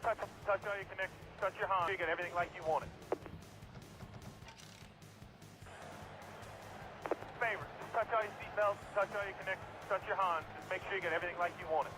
touch all your connections, touch your Honda. You get everything like you want it. Favor, just touch all your seatbelts, touch all your connections, touch your Honda. Just make sure you get everything like you want it.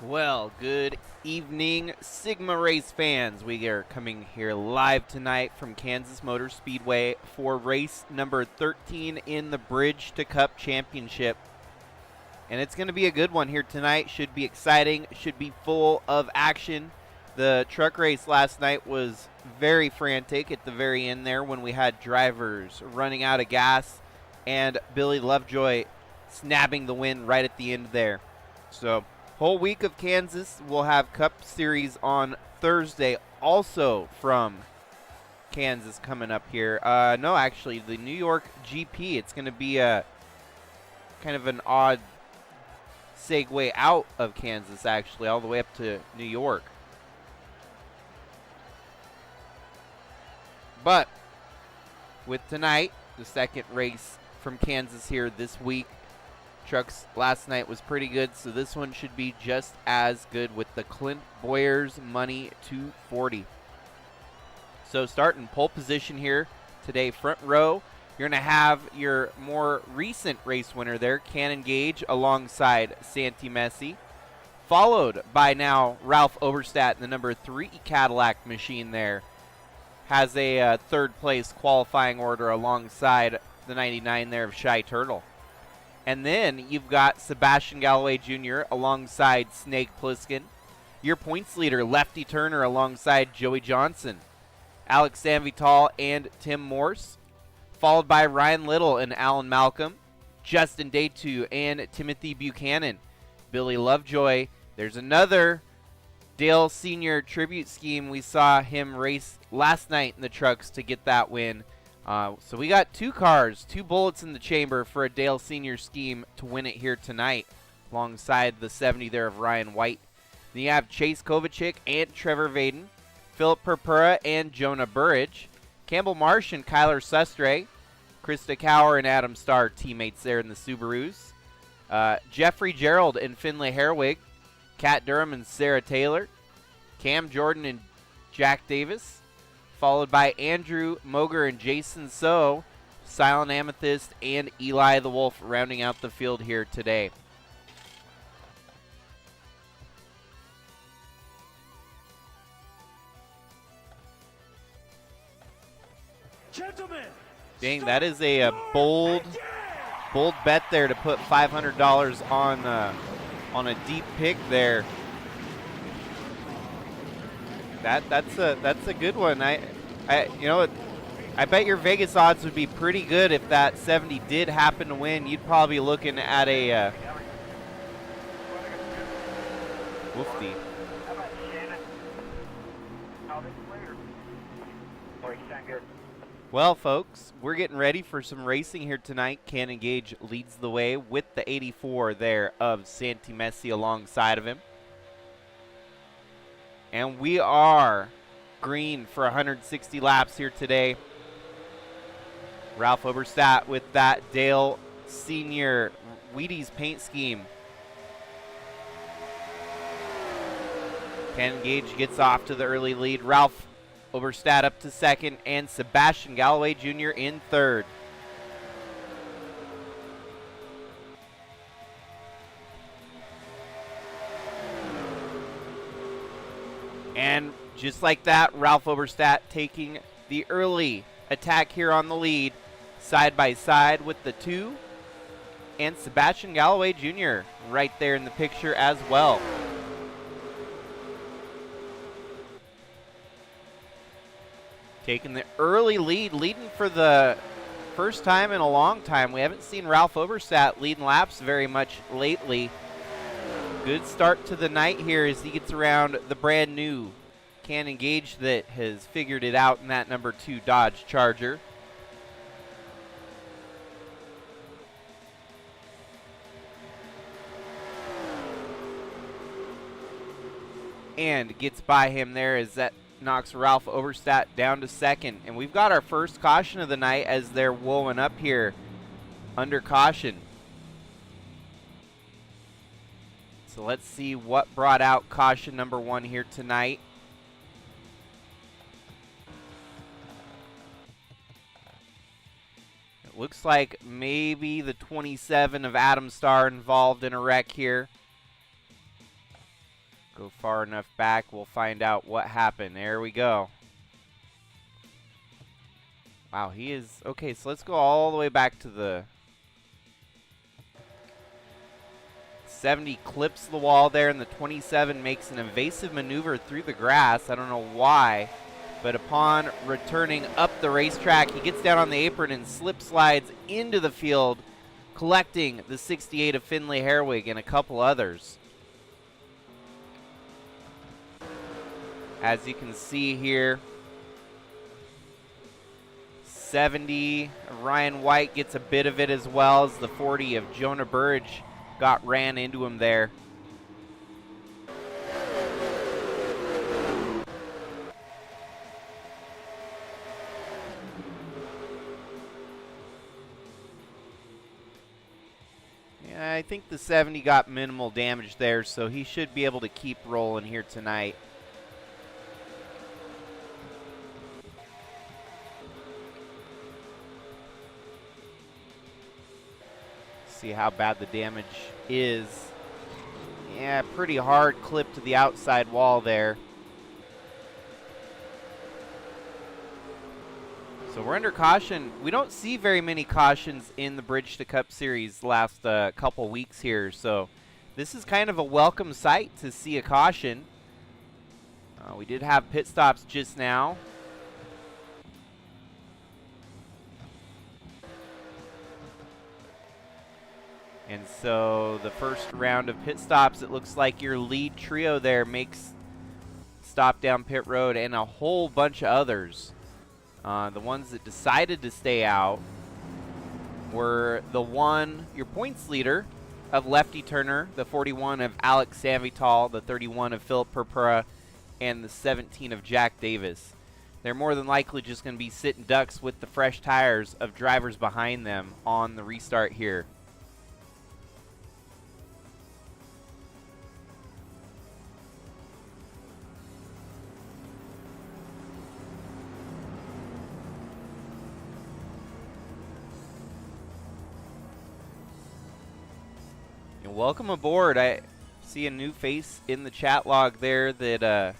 Well, good evening, Sigma Race fans. We are coming here live tonight from Kansas Motor Speedway for race number 13 in the Bridge to Cup Championship. And it's going to be a good one here tonight. Should be exciting, should be full of action. The truck race last night was very frantic at the very end there when we had drivers running out of gas and Billy Lovejoy snapping the win right at the end there. So, whole week of Kansas. We'll have Cup Series on Thursday also from Kansas coming up here. No, actually, the New York GP. It's going to be a kind of an odd segue out of Kansas, actually, all the way up to New York. But with tonight, the second race from Kansas here this week, trucks last night was pretty good, so this one should be just as good with the Clint Bowyer's Money 240. So starting pole position here today, front row, you're going to have your more recent race winner there, Cannon Gage, alongside Santi Messi, followed by now Ralph Oberstadt in the number 3 Cadillac machine there. Has a third place qualifying order alongside the 99 there of Shy Turtle. And then you've got Sebastian Galloway Jr. alongside Snake Plissken. Your points leader, Lefty Turner, alongside Joey Johnson. Alex Sanvital and Tim Morse. Followed by Ryan Little and Alan Malcolm. Justin Daytu and Timothy Buchanan. Billy Lovejoy. There's another Dale Sr. tribute scheme. We saw him race last night in the trucks to get that win. So we got two cars, two bullets in the chamber for a Dale Sr. scheme to win it here tonight, alongside the 70 there of Ryan White. Then you have Chase Kovacic and Trevor Vaden, Philip Purpura and Jonah Burridge, Campbell Marsh and Kyler Sustre, Krista Cower and Adam Starr, teammates there in the Subarus, Jeffrey Gerald and Finlay Herwig, Kat Durham and Sarah Taylor, Cam Jordan and Jack Davis, followed by Andrew Moger and Jason So, Silent Amethyst, and Eli the Wolf rounding out the field here today. Gentlemen, dang, that is a bold bet there to put $500 on a deep pick there. That's a good one. I bet your Vegas odds would be pretty good if that 70 did happen to win. You'd probably be looking at a woofy. Well, folks, we're getting ready for some racing here tonight. Cannon Gage leads the way with the 84 there of Santi Messi alongside of him. And we are green for 160 laps here today. Ralph Oberstadt with that Dale Sr. Wheaties paint scheme. Ken Gage gets off to the early lead. Ralph Oberstadt up to second, and Sebastian Galloway Jr. in third. And just like that, Ralph Oberstadt taking the early attack here on the lead, side by side with the 2, and Sebastian Galloway Jr. right there in the picture as well. Taking the early lead, leading for the first time in a long time. We haven't seen Ralph Oberstadt leading laps very much lately. Good start to the night here as he gets around the brand new Ken Gage that has figured it out in that number 2 Dodge Charger. And gets by him there as that knocks Ralph Oberstadt down to second. And we've got our first caution of the night as they're wooing up here under caution. So let's see what brought out caution number 1 here tonight. It looks like maybe the 27 of Adam Starr involved in a wreck here. Go far enough back, we'll find out what happened. There we go. Wow, he is... Okay, so let's go all the way back to the... 70 clips the wall there, and the 27 makes an evasive maneuver through the grass. I don't know why, but upon returning up the racetrack, he gets down on the apron and slip slides into the field, collecting the 68 of Finley Herwig and a couple others. As you can see here, 70 Ryan White gets a bit of it, as well as the 40 of Jonah Burridge got ran into him there. Yeah, I think the 70 got minimal damage there, so he should be able to keep rolling here tonight. See how bad the damage is. Yeah, pretty hard clip to the outside wall there. So we're under caution. We don't see very many cautions in the Bridge to Cup Series last couple weeks here, so this is kind of a welcome sight to see a caution. We did have pit stops just now. And so the first round of pit stops, it looks like your lead trio there makes stop down pit road, and a whole bunch of others. The ones that decided to stay out were your points leader of Lefty Turner, the 41 of Alex Sanvital, the 31 of Philip Purpura, and the 17 of Jack Davis. They're more than likely just going to be sitting ducks with the fresh tires of drivers behind them on the restart here. Welcome aboard. I see a new face in the chat log there that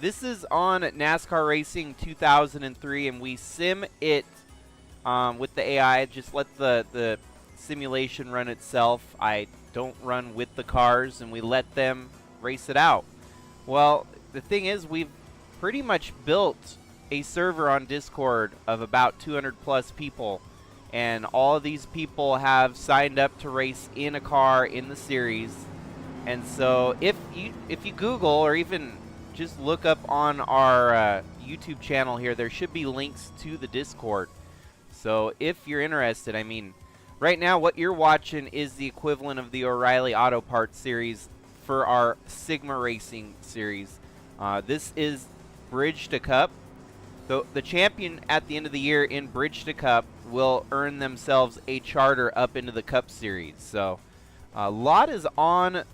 this is on NASCAR Racing 2003, and we sim it with the AI. Just let the simulation run itself. I don't run with the cars, and we let them race it out. Well, the thing is, we've pretty much built a server on Discord of about 200 plus people. And all of these people have signed up to race in a car in the series. And so if you Google or even just look up on our YouTube channel here, there should be links to the Discord. So if you're interested, I mean, right now what you're watching is the equivalent of the O'Reilly Auto Parts series for our Sigma Racing series. This is Bridge to Cup. The champion at the end of the year in Bridge to Cup will earn themselves a charter up into the Cup Series. So a lot is on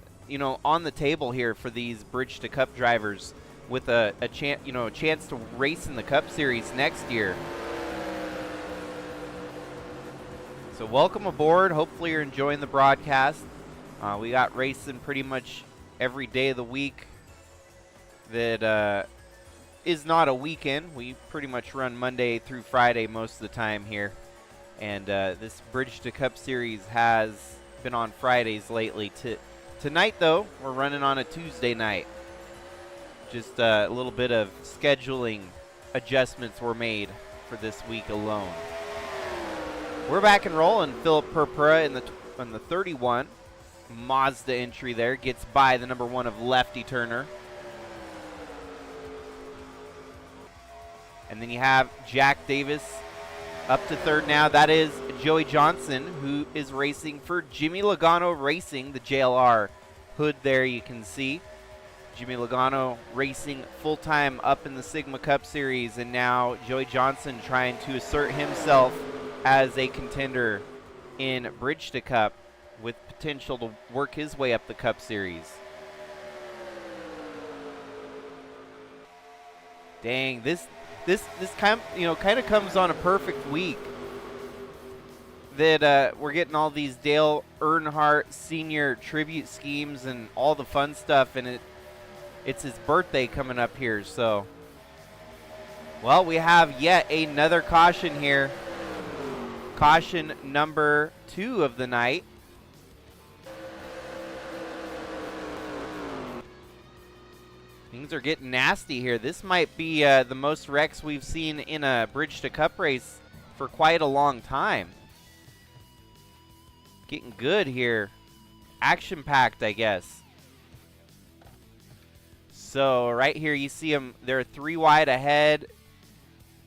on the table here for these Bridge to Cup drivers with a chance to race in the Cup Series next year. So welcome aboard. Hopefully you're enjoying the broadcast. We got racing pretty much every day of the week that is not a weekend. We pretty much run Monday through Friday most of the time here. And this Bridge to Cup Series has been on Fridays lately. Tonight, though, we're running on a Tuesday night. Just a little bit of scheduling adjustments were made for this week alone. We're back and rolling. Philip Purpura in the 31. Mazda entry there. Gets by the number 1 of Lefty Turner. And then you have Jack Davis up to third now. That is Joey Johnson, who is racing for Jimmy Logano Racing, the JLR hood there you can see. Jimmy Logano racing full-time up in the Sigma Cup Series, and now Joey Johnson trying to assert himself as a contender in Bridge to Cup with potential to work his way up the Cup Series. Dang, this kind of comes on a perfect week that we're getting all these Dale Earnhardt Sr. tribute schemes and all the fun stuff, and it's his birthday coming up here. So, well, we have yet another caution here. Caution number 2 of the night. Things are getting nasty here. This might be the most wrecks we've seen in a Bridge to Cup race for quite a long time. Getting good here. Action-packed, I guess. So right here you see them. They're 3 wide ahead.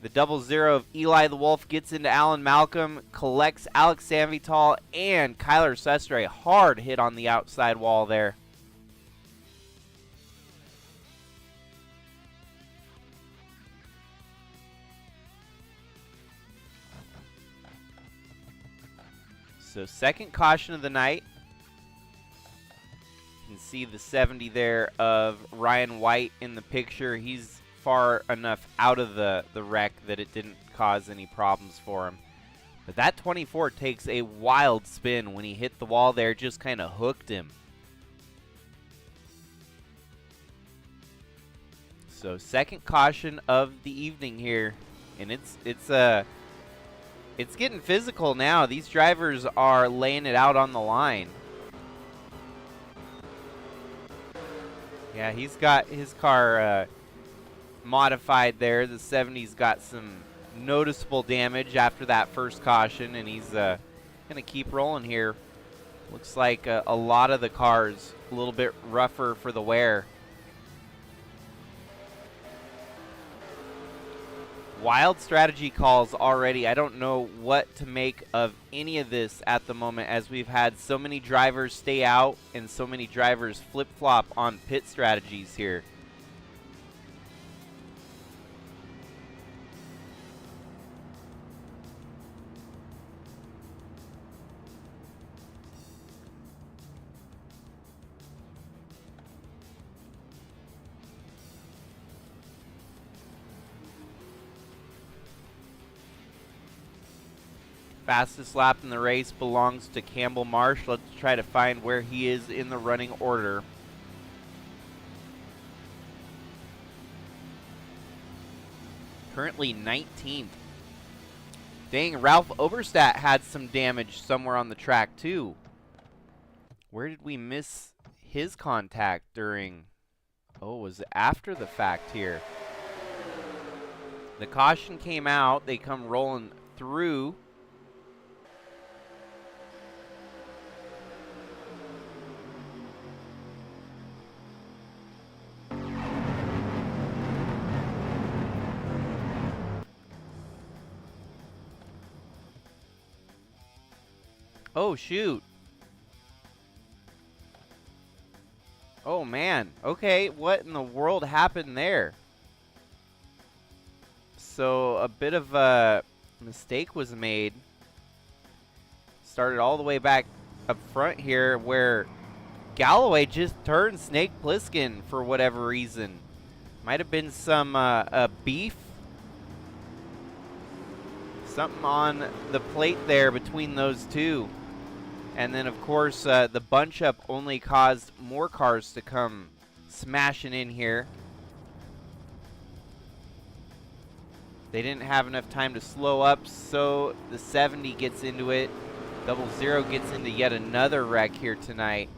The 00 of Eli the Wolf gets into Alan Malcolm, collects Alex Sanvital and Kyler Sestre. Hard hit on the outside wall there. So second caution of the night. You can see the 70 there of Ryan White in the picture. He's far enough out of the wreck that it didn't cause any problems for him. But that 24 takes a wild spin when he hit the wall there, just kind of hooked him. So second caution of the evening here, and it's getting physical now. These drivers are laying it out on the line. Yeah, he's got his car modified there. The 70's got some noticeable damage after that first caution, and he's going to keep rolling here. Looks like a lot of the cars a little bit rougher for the wear. Wild strategy calls already. I don't know what to make of any of this at the moment, as we've had so many drivers stay out and so many drivers flip-flop on pit strategies here. Fastest lap in the race belongs to Campbell Marsh. Let's try to find where he is in the running order. Currently 19th. Dang, Ralph Oberstadt had some damage somewhere on the track too. Where did we miss his contact during? Oh, it was after the fact here. The caution came out. They come rolling through. Oh, shoot. Oh, man. Okay, what in the world happened there? So, a bit of a mistake was made. Started all the way back up front here where Galloway just turned Snake Plissken for whatever reason. Might have been some beef. Something on the plate there between those two. And then, of course, the bunch up only caused more cars to come smashing in here. They didn't have enough time to slow up, so the 70 gets into it. 00 gets into yet another wreck here tonight.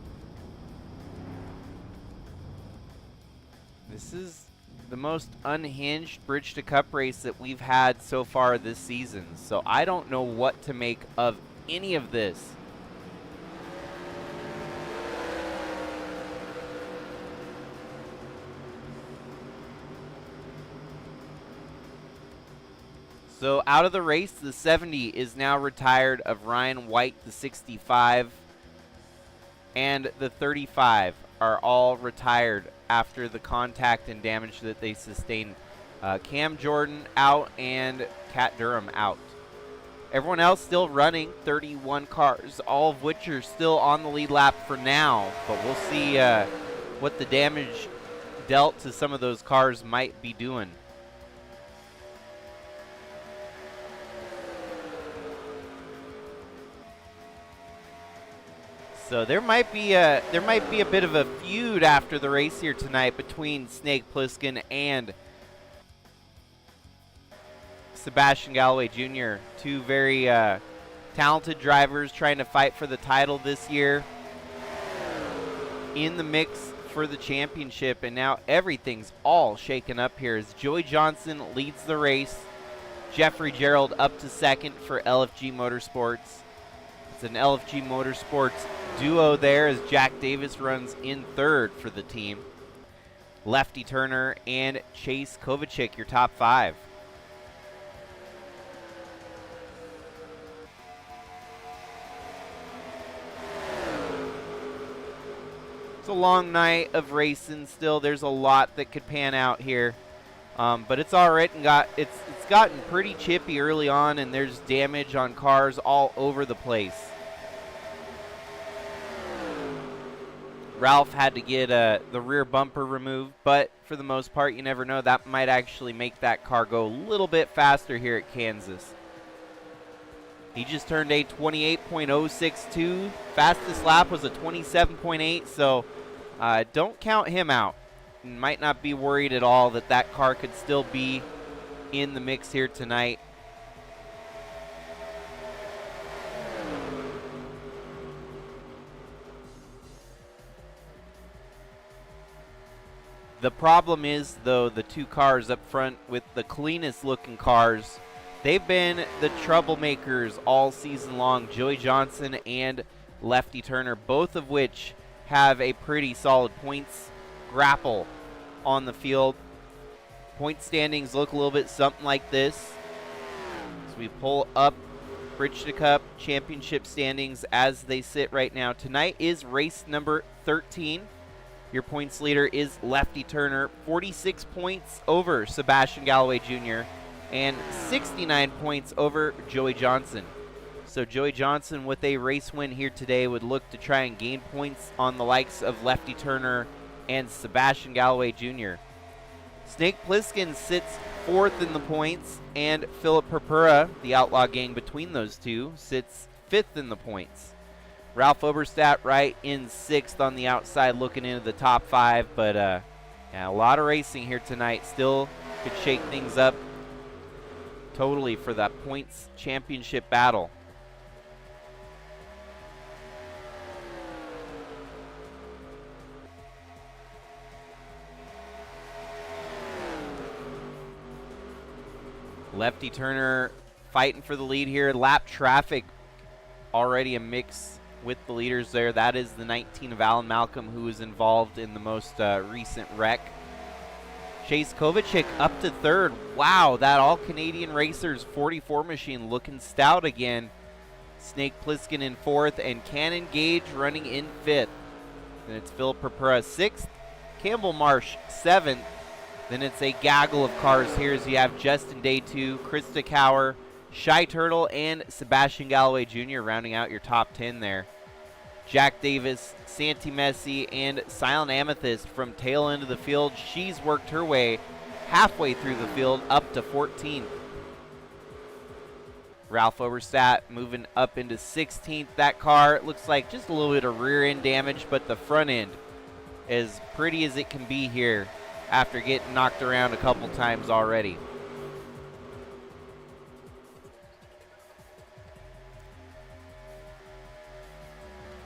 This is the most unhinged Bridge to Cup race that we've had so far this season, so I don't know what to make of any of this. So out of the race, the 70 is now retired of Ryan White, the 65, and the 35 are all retired after the contact and damage that they sustained. Cam Jordan out and Kat Durham out. Everyone else still running, 31 cars, all of which are still on the lead lap for now, but we'll see what the damage dealt to some of those cars might be doing. So there might be a bit of a feud after the race here tonight between Snake Plissken and Sebastian Galloway Jr. Two very talented drivers trying to fight for the title this year, in the mix for the championship, and now everything's all shaken up here as Joey Johnson leads the race. Jeffrey Gerald up to second for LFG Motorsports. It's an LFG Motorsports duo there as Jack Davis runs in third for the team. Lefty Turner and Chase Kovacic, your top five. It's a long night of racing still. There's a lot that could pan out here. But it's all right, and it's gotten pretty chippy early on, and there's damage on cars all over the place. Ralph had to get the rear bumper removed, but for the most part, you never know. That might actually make that car go a little bit faster here at Kansas. He just turned a 28.062. Fastest lap was a 27.8, so don't count him out. Might not be worried at all that that car could still be in the mix here tonight. The problem is, though, the two cars up front with the cleanest looking cars, they've been the troublemakers all season long. Joey Johnson and Lefty Turner, both of which have a pretty solid points grapple on the field. Point standings look a little bit something like this. So we pull up Bridge to Cup championship standings as they sit right now. Tonight is race number 13. Your points leader is Lefty Turner, 46 points over Sebastian Galloway Jr. and 69 points over Joey Johnson. So Joey Johnson with a race win here today would look to try and gain points on the likes of Lefty Turner and Sebastian Galloway Jr. Snake Plissken sits fourth in the points, and Philip Purpura, the Outlaw Gang between those two, sits fifth in the points. Ralph Oberstadt right in sixth on the outside looking into the top five, but yeah, a lot of racing here tonight. Still could shake things up totally for that points championship battle. Lefty Turner fighting for the lead here. Lap traffic already a mix with the leaders there. That is the 19 of Alan Malcolm, who was involved in the most recent wreck. Chase Kovacic up to third. Wow, that All-Canadian Racers 44 machine looking stout again. Snake Plissken in fourth, and Cannon Gage running in fifth. Then it's Phil Purpura sixth, Campbell Marsh seventh. Then it's a gaggle of cars here as you have Justin Day 2, Krista Cower, Shy Turtle, and Sebastian Galloway Jr. rounding out your top 10 there. Jack Davis, Santi Messi, and Silent Amethyst from tail end of the field. She's worked her way halfway through the field up to 14th. Ralph Overstat moving up into 16th. That car looks like just a little bit of rear end damage, but the front end as pretty as it can be here after getting knocked around a couple times already.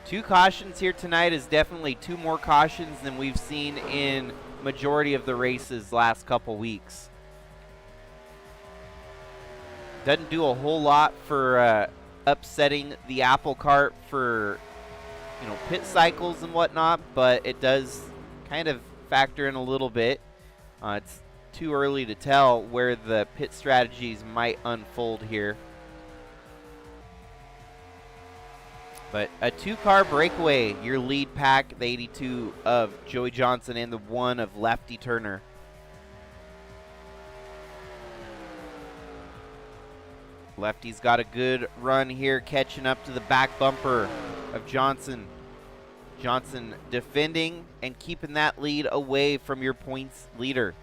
Two cautions here tonight is definitely two more cautions than we've seen in majority of the races last couple weeks. Doesn't do a whole lot for upsetting the apple cart for, you know, pit cycles and whatnot, but it does kind of factor in a little bit. It's too early to tell where the pit strategies might unfold here. But a two-car breakaway, your lead pack, the 82 of Joey Johnson and the 1 of Lefty Turner. Lefty's got a good run here, catching up to the back bumper of Johnson. Johnson defending and keeping that lead away from your points leader.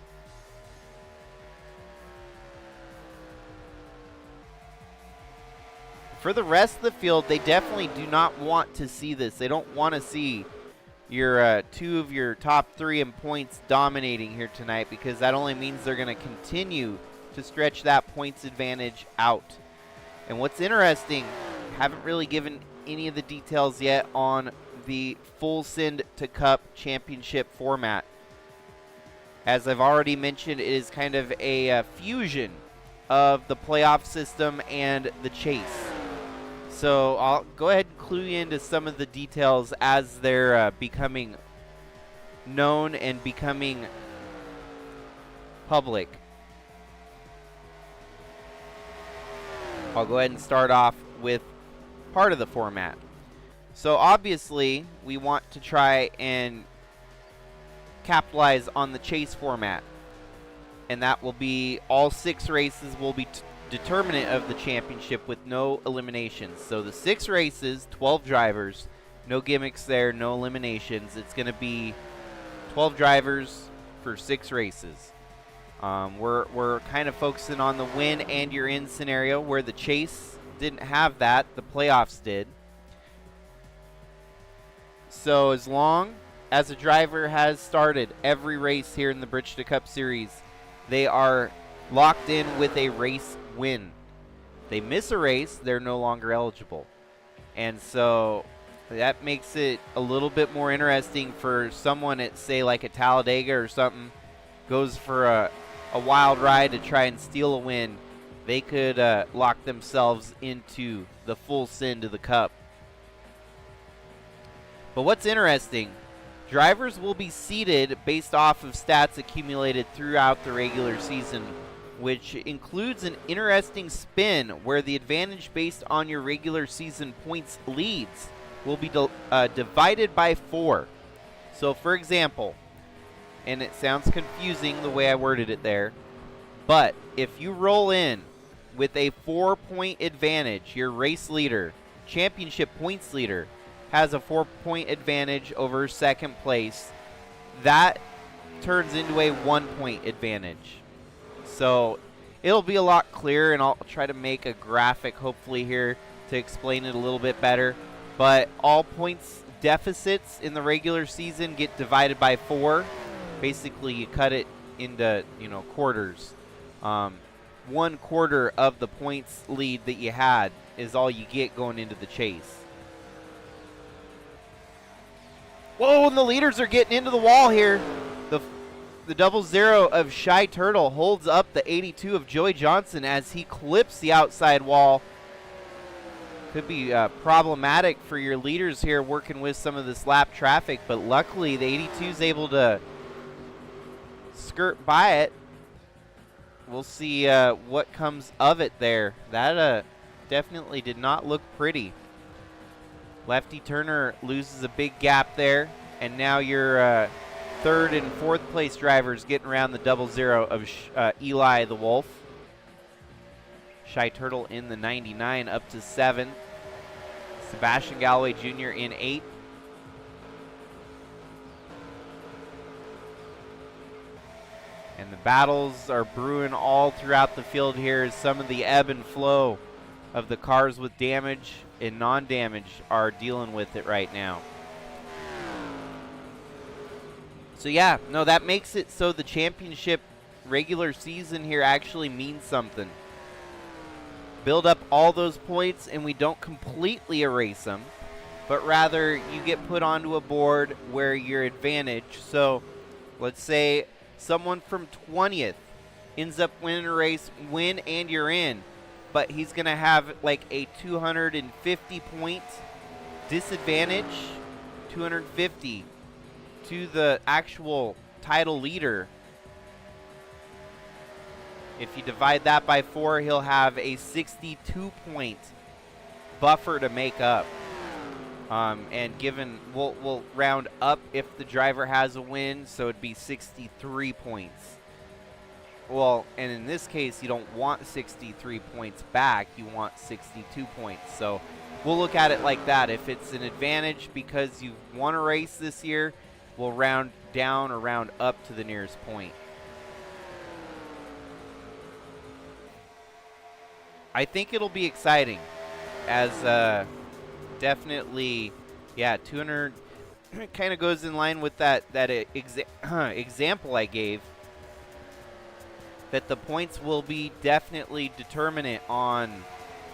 For the rest of the field, they definitely do not want to see this. They don't want to see your two of your top 3 in points dominating here tonight, because that only means they're going to continue to stretch that points advantage out. And what's interesting, haven't really given any of the details yet on the full send to cup championship format. As I've already mentioned, it is kind of a fusion of the playoff system and the chase. So I'll go ahead and clue you into some of the details as they're becoming known and becoming public. I'll go ahead and start off with part of the format. So obviously we want to try and capitalize on the chase format, and that will be all 6 races will be determinant of the championship with no eliminations. So the 6 races, 12 drivers, no gimmicks there, no eliminations. It's going to be 12 drivers for 6 races. We're kind of focusing on the win and you're in scenario, where the chase didn't have that, the playoffs did. So as long as a driver has started every race here in the Bridge to Cup Series, they are locked in with a race win. They miss a race, they're no longer eligible. And so that makes it a little bit more interesting for someone at, say, like a Talladega or something, goes for a wild ride to try and steal a win. They could lock themselves into the full send to the cup. But what's interesting, drivers will be seeded based off of stats accumulated throughout the regular season, which includes an interesting spin where the advantage based on your regular season points leads will be divided by 4. So for example, and it sounds confusing the way I worded it there, but if you roll in with a 4-point advantage, your race leader, championship points leader, has a 4-point advantage over second place, that turns into a 1-point advantage. So it'll be a lot clearer, and I'll try to make a graphic hopefully here to explain it a little bit better. But all points deficits in the regular season get divided by 4. Basically, you cut it into, quarters. 1/4 of the points lead that you had is all you get going into the chase. Whoa, and the leaders are getting into the wall here. The 00 of Shy Turtle holds up the 82 of Joey Johnson as he clips the outside wall. Could be problematic for your leaders here working with some of this lap traffic, but luckily the 82 is able to skirt by it. We'll see what comes of it there. That definitely did not look pretty. Lefty Turner loses a big gap there, and now your 3rd and 4th place drivers getting around the 00 of Eli the Wolf. Shy Turtle in the 99 up to 7. Sebastian Galloway Jr. in 8th. And the battles are brewing all throughout the field here as some of the ebb and flow of the cars with damage and non-damage are dealing with it right now. So yeah, no, that makes it so the championship regular season here actually means something. Build up all those points and we don't completely erase them, but rather you get put onto a board where you're advantaged. So let's say someone from 20th ends up winning a race, win and you're in, but he's going to have like a 250 point disadvantage, 250 to the actual title leader. If you divide that by 4, he'll have a 62 point buffer to make up. And given, we'll round up if the driver has a win, so it'd be 63 points. Well, and in this case, you don't want 63 points back, you want 62 points. So we'll look at it like that. If it's an advantage because you've won a race this year, we'll round down or round up to the nearest point. I think it'll be exciting as definitely, yeah, 200 kind of goes in line with that example I gave, that the points will be definitely determinant on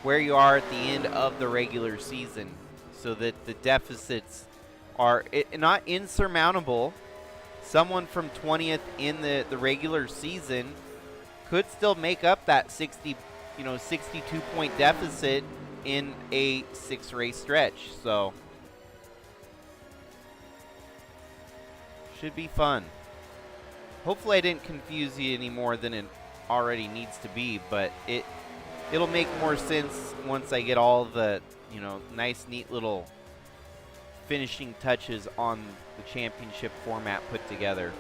where you are at the end of the regular season, so that the deficits are not insurmountable. Someone from 20th in the regular season could still make up that 62 point deficit in a 6-race stretch. So should be fun. Hopefully I didn't confuse you any more than it already needs to be, but it'll make more sense once I get all the, nice, neat little finishing touches on the championship format put together.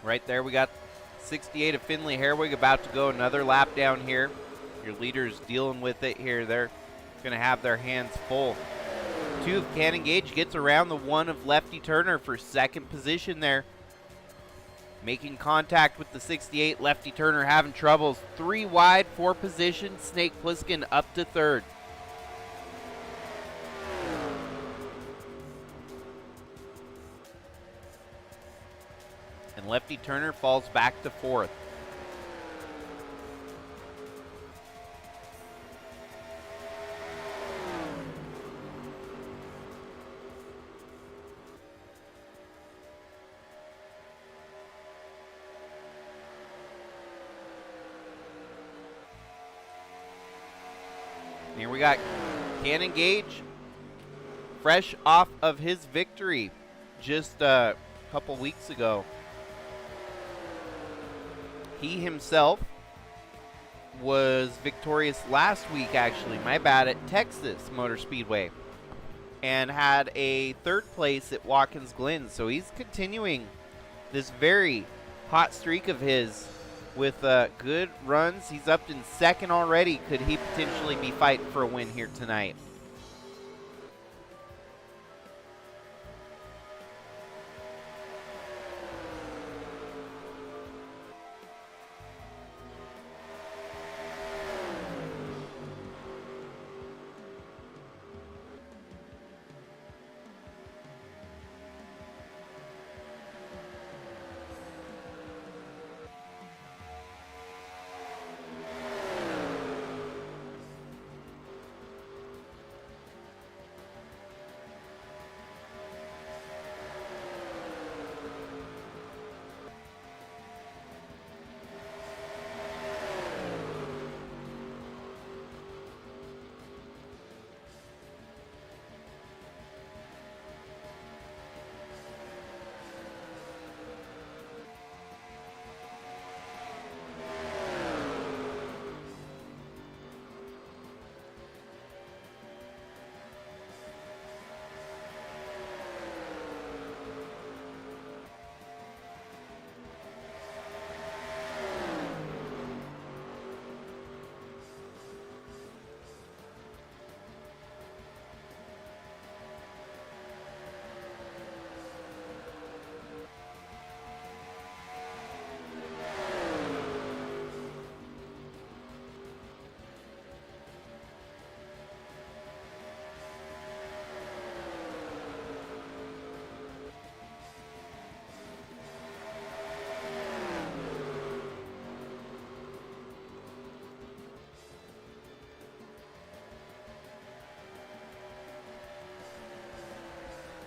Right there, we got 68 of Finley Herwig about to go another lap down here. Your leader's dealing with it here. They're going to have their hands full. 2 of Cannon Gage gets around the 1 of Lefty Turner for second position there. Making contact with the 68. Lefty Turner having troubles. 3 wide, 4 position. Snake Plissken up to 3rd. And Lefty Turner falls back to 4th. Here we got Cannon Gage, fresh off of his victory just a couple weeks ago. He himself was victorious last week, actually, my bad, at Texas Motor Speedway, and had a 3rd place at Watkins Glen. So he's continuing this very hot streak of his with good runs. He's up in 2nd already. Could he potentially be fighting for a win here tonight?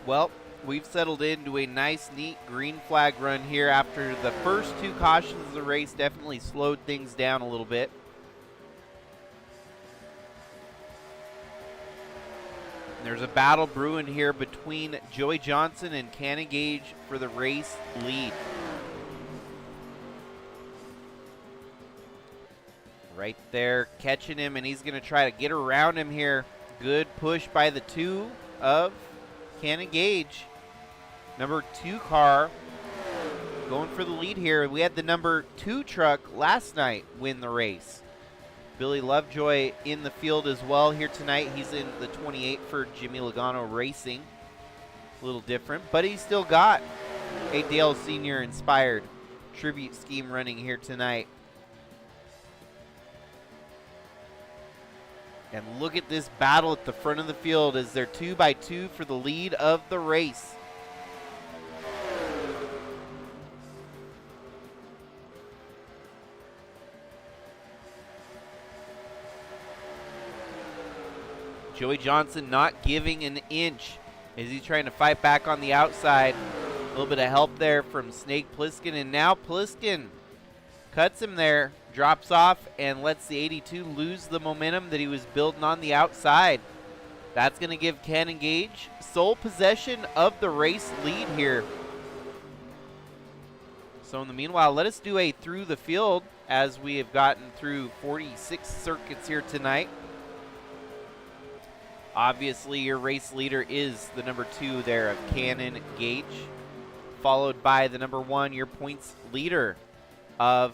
Well, we've settled into a nice, neat green flag run here after the first two cautions of the race definitely slowed things down a little bit. There's a battle brewing here between Joey Johnson and Cannon Gage for the race lead. Right there, catching him, and he's going to try to get around him here. Good push by the two of Cannon Gage. Number 2 car going for the lead here. We had the number 2 truck last night win the race. Billy Lovejoy in the field as well here tonight. He's in the 28 for Jimmy Logano Racing. A little different, but he's still got a Dale Sr. inspired tribute scheme running here tonight. And look at this battle at the front of the field as they're 2x2 for the lead of the race. Joey Johnson not giving an inch as he's trying to fight back on the outside. A little bit of help there from Snake Plissken, and now Plissken cuts him there, drops off, and lets the 82 lose the momentum that he was building on the outside. That's going to give Cannon Gage sole possession of the race lead here. So in the meanwhile, let us do a through the field as we have gotten through 46 circuits here tonight. Obviously, your race leader is the number 2 there of Cannon Gage, followed by the number 1, your points leader of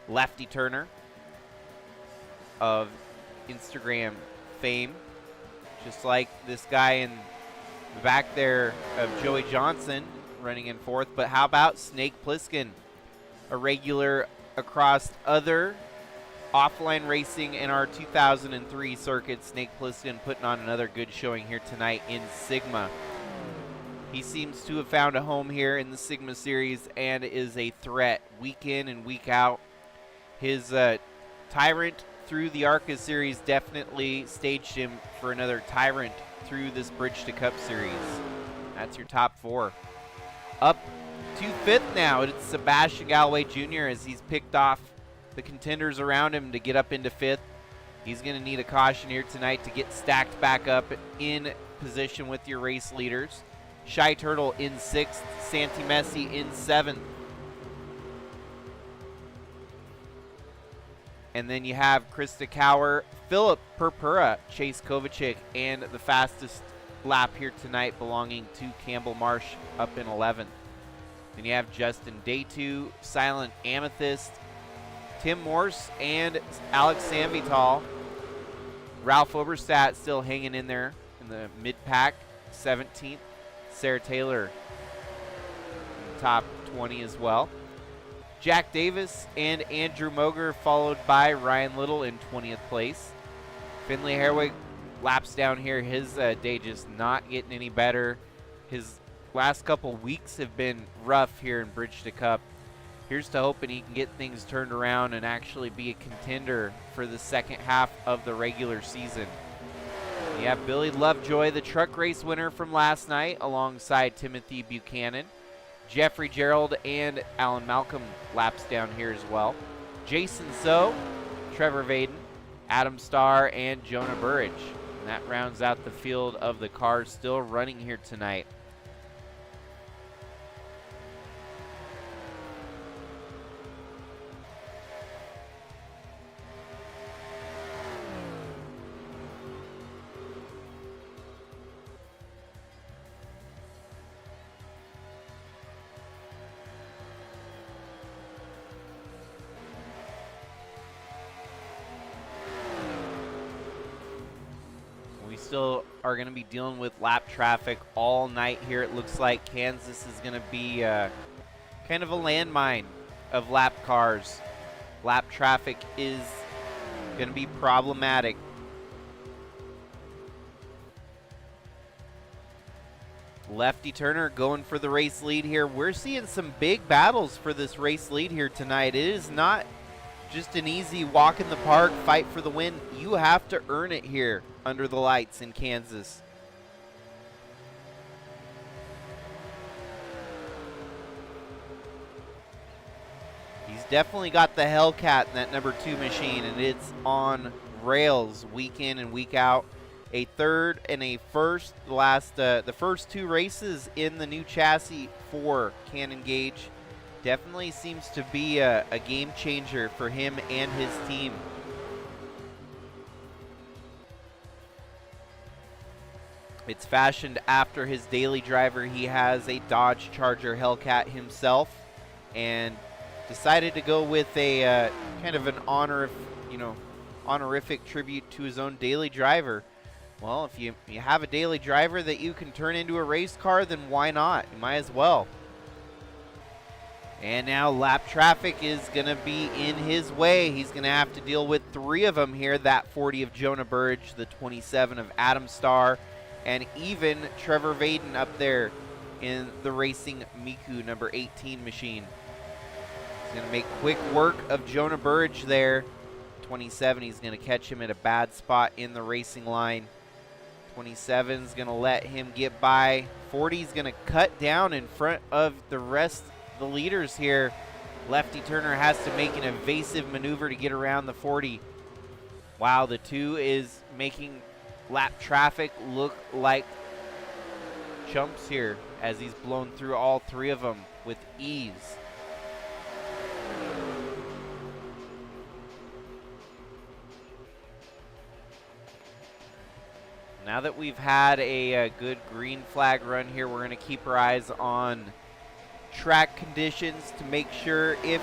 Lefty Turner of Instagram fame, just like this guy in the back there of Joey Johnson running in 4th. But how about Snake Plissken, a regular across other offline racing in our 2003 circuit. Snake Plissken putting on another good showing here tonight in Sigma. He seems to have found a home here in the Sigma Series and is a threat week in and week out. His Tyrant through the ARCA Series definitely staged him for another Tyrant through this Bridge to Cup Series. That's your top 4. Up to 5th now, it's Sebastian Galloway Jr. as he's picked off the contenders around him to get up into 5th. He's going to need a caution here tonight to get stacked back up in position with your race leaders. Shy Turtle in 6th, Santi Messi in 7th. And then you have Krista Cower, Philip Purpura, Chase Kovacic, and the fastest lap here tonight belonging to Campbell Marsh up in 11th. Then you have Justin Day2, Silent Amethyst, Tim Morse, and Alex Sanvital. Ralph Oberstadt still hanging in there in the mid-pack, 17th. Sarah Taylor in the top 20 as well. Jack Davis and Andrew Moger followed by Ryan Little in 20th place. Finley Herwig laps down here. His day just not getting any better. His last couple weeks have been rough here in Bridge to Cup. Here's to hoping he can get things turned around and actually be a contender for the second half of the regular season. You have Billy Lovejoy, the truck race winner from last night, alongside Timothy Buchanan. Jeffrey Gerald and Alan Malcolm laps down here as well. Jason So, Trevor Vaden, Adam Starr, and Jonah Burridge. And that rounds out the field of the cars still running here tonight. Still are going to be dealing with lap traffic all night here. It looks like Kansas is going to be kind of a landmine of lap cars. Lap traffic is going to be problematic. Lefty Turner going for the race lead here. We're seeing some big battles for this race lead here tonight. It is not just an easy walk in the park, fight for the win. You have to earn it here under the lights in Kansas. definitely got the Hellcat in that number 2 machine, and it's on rails week in and week out. A third and a first, the first 2 races in the new chassis for Cannon Gage. Definitely seems to be a game changer for him and his team. It's fashioned after his daily driver. He has a Dodge Charger Hellcat himself, and decided to go with a kind of an honorific tribute to his own daily driver. Well, if you have a daily driver that you can turn into a race car, then why not? You might as well. And now lap traffic is going to be in his way. He's going to have to deal with 3 of them here. That 40 of Jonah Burridge, the 27 of Adam Starr, and even Trevor Vaden up there in the Racing Miku number 18 machine. He's going to make quick work of Jonah Burridge there. 27, he's going to catch him at a bad spot in the racing line. 27 is going to let him get by. 40 is going to cut down in front of the rest of the leaders here. Lefty Turner has to make an evasive maneuver to get around the 40. Wow, the 2 is making lap traffic look like chumps here as he's blown through all 3 of them with ease. Now that we've had a good green flag run here, we're going to keep our eyes on track conditions to make sure if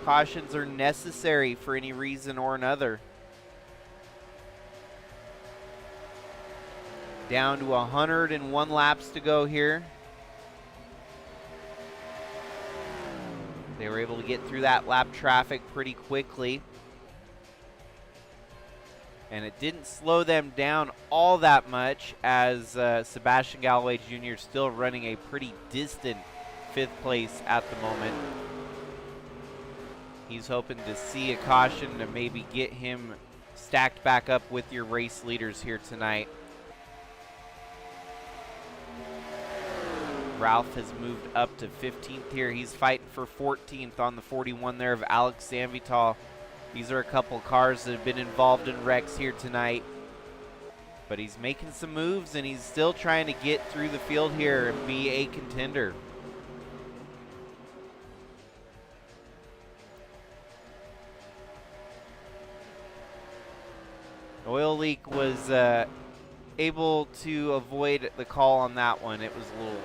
cautions are necessary for any reason or another. Down to 101 laps to go here. They were able to get through that lap traffic pretty quickly. And it didn't slow them down all that much, as Sebastian Galloway Jr. is still running a pretty distant 5th place at the moment. He's hoping to see a caution to maybe get him stacked back up with your race leaders here tonight. Ralph has moved up to 15th here. He's fighting for 14th on the 41 there of Alex Sanvital. These are a couple cars that have been involved in wrecks here tonight. But he's making some moves, and he's still trying to get through the field here and be a contender. Oil leak was able to avoid the call on that one. It was a little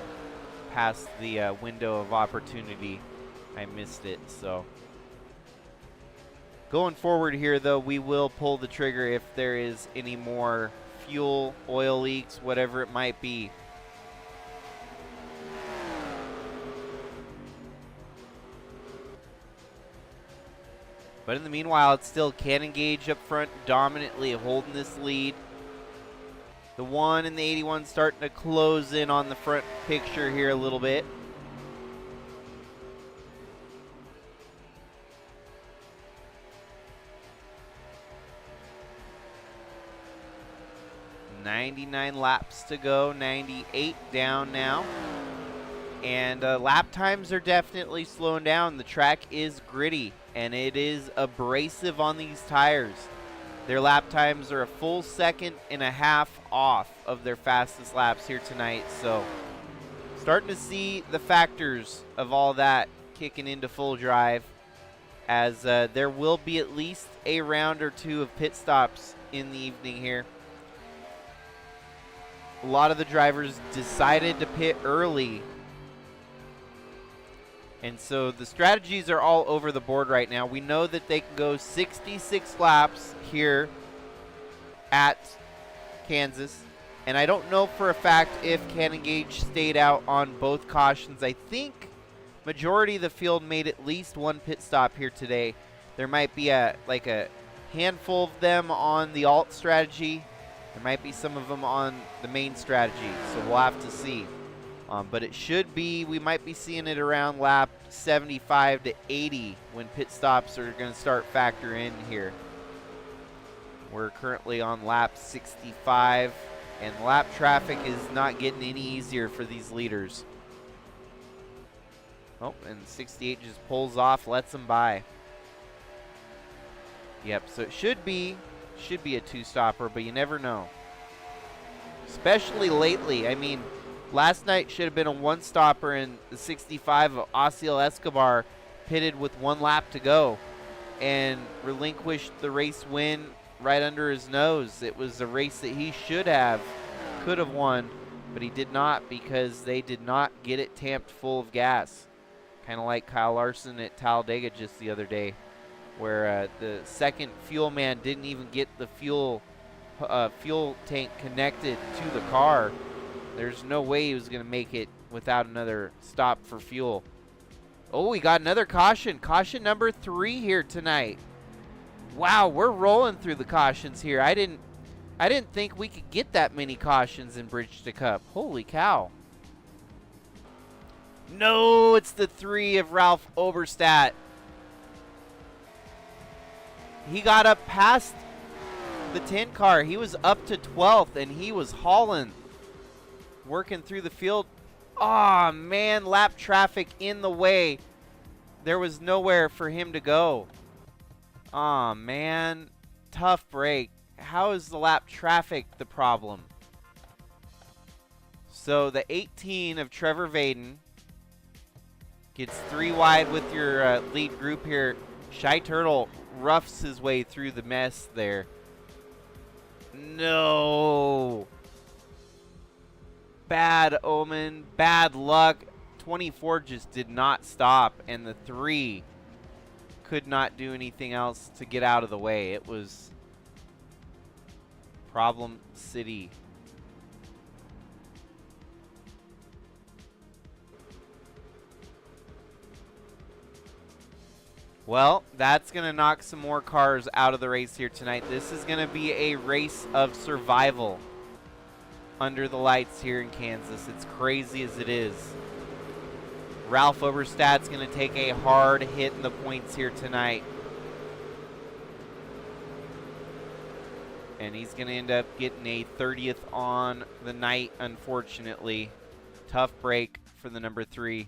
past the window of opportunity. I missed it, so. Going forward here, though, we will pull the trigger if there is any more fuel, oil leaks, whatever it might be. But in the meanwhile, it's still Cannon Gage up front, dominantly holding this lead. The 1 and the 81 starting to close in on the front picture here a little bit. .99 laps to go, 98 down now. And lap times are definitely slowing down. The track is gritty, and it is abrasive on these tires. Their lap times are a full 1.5 seconds off of their fastest laps here tonight. So starting to see the factors of all that kicking into full drive, as there will be at least a round or 2 of pit stops in the evening here. A lot of the drivers decided to pit early, and so the strategies are all over the board right now. We know that they can go 66 laps here at Kansas, and I don't know for a fact if Cannon Gage stayed out on both cautions. I think majority of the field made at least 1 pit stop here today. There might be a handful of them on the alt strategy. There might be some of them on the main strategy, so we'll have to see. But it should be, we might be seeing it around lap 75 to 80 when pit stops are going to start factor in here. We're currently on lap 65, and lap traffic is not getting any easier for these leaders. Oh, and 68 just pulls off, lets him by. Yep, so it should be a two-stopper, but you never know. Especially lately. I mean, last night should have been a one-stopper, and the 65 of Osiel Escobar pitted with 1 lap to go and relinquished the race win right under his nose. It was a race that he could have won, but he did not because they did not get it tamped full of gas. Kind of like Kyle Larson at Talladega just the other day, where the second fuel man didn't even get the fuel tank connected to the car. There's no way he was going to make it without another stop for fuel. Oh, we got another caution. Caution number 3 here tonight. Wow, we're rolling through the cautions here. I didn't think we could get that many cautions in Bridge to Cup. Holy cow. No, it's the 3 of Ralph Oberstadt. He got up past the 10 car. He was up to 12th, and he was hauling, working through the field. Oh, man, lap traffic in the way. There was nowhere for him to go. Oh, man, tough break. How is the lap traffic the problem? So the 18 of Trevor Vaden gets 3 wide with your lead group here. Shy Turtle roughs his way through the mess there. No. Bad omen, bad luck. 24 just did not stop, and the 3 could not do anything else to get out of the way. It was Problem City. Well, that's going to knock some more cars out of the race here tonight. This is going to be a race of survival under the lights here in Kansas. It's crazy as it is. Ralph Oberstadt's going to take a hard hit in the points here tonight. And he's going to end up getting a 30th on the night, unfortunately. Tough break for the number 3.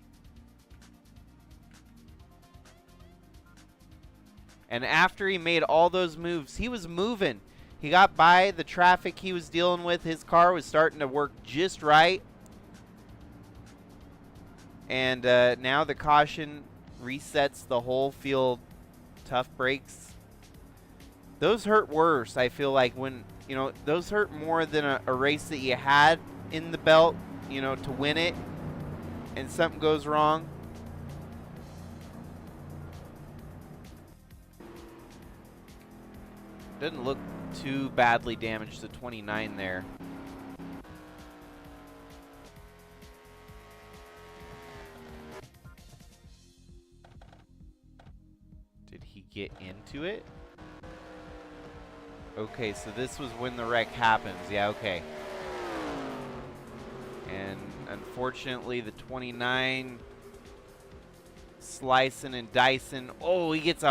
And after he made all those moves, he was moving. He got by the traffic he was dealing with. His car was starting to work just right. And now the caution resets the whole field. Tough breaks. Those hurt worse, I feel like, when, you know, those hurt more than a race that you had in the belt, you know, to win it, and something goes wrong. Doesn't look too badly damaged, the 29 there. Did he get into it? Okay, so this was when the wreck happens. Yeah, okay. And unfortunately, the 29 slicing and dicing. Oh, he gets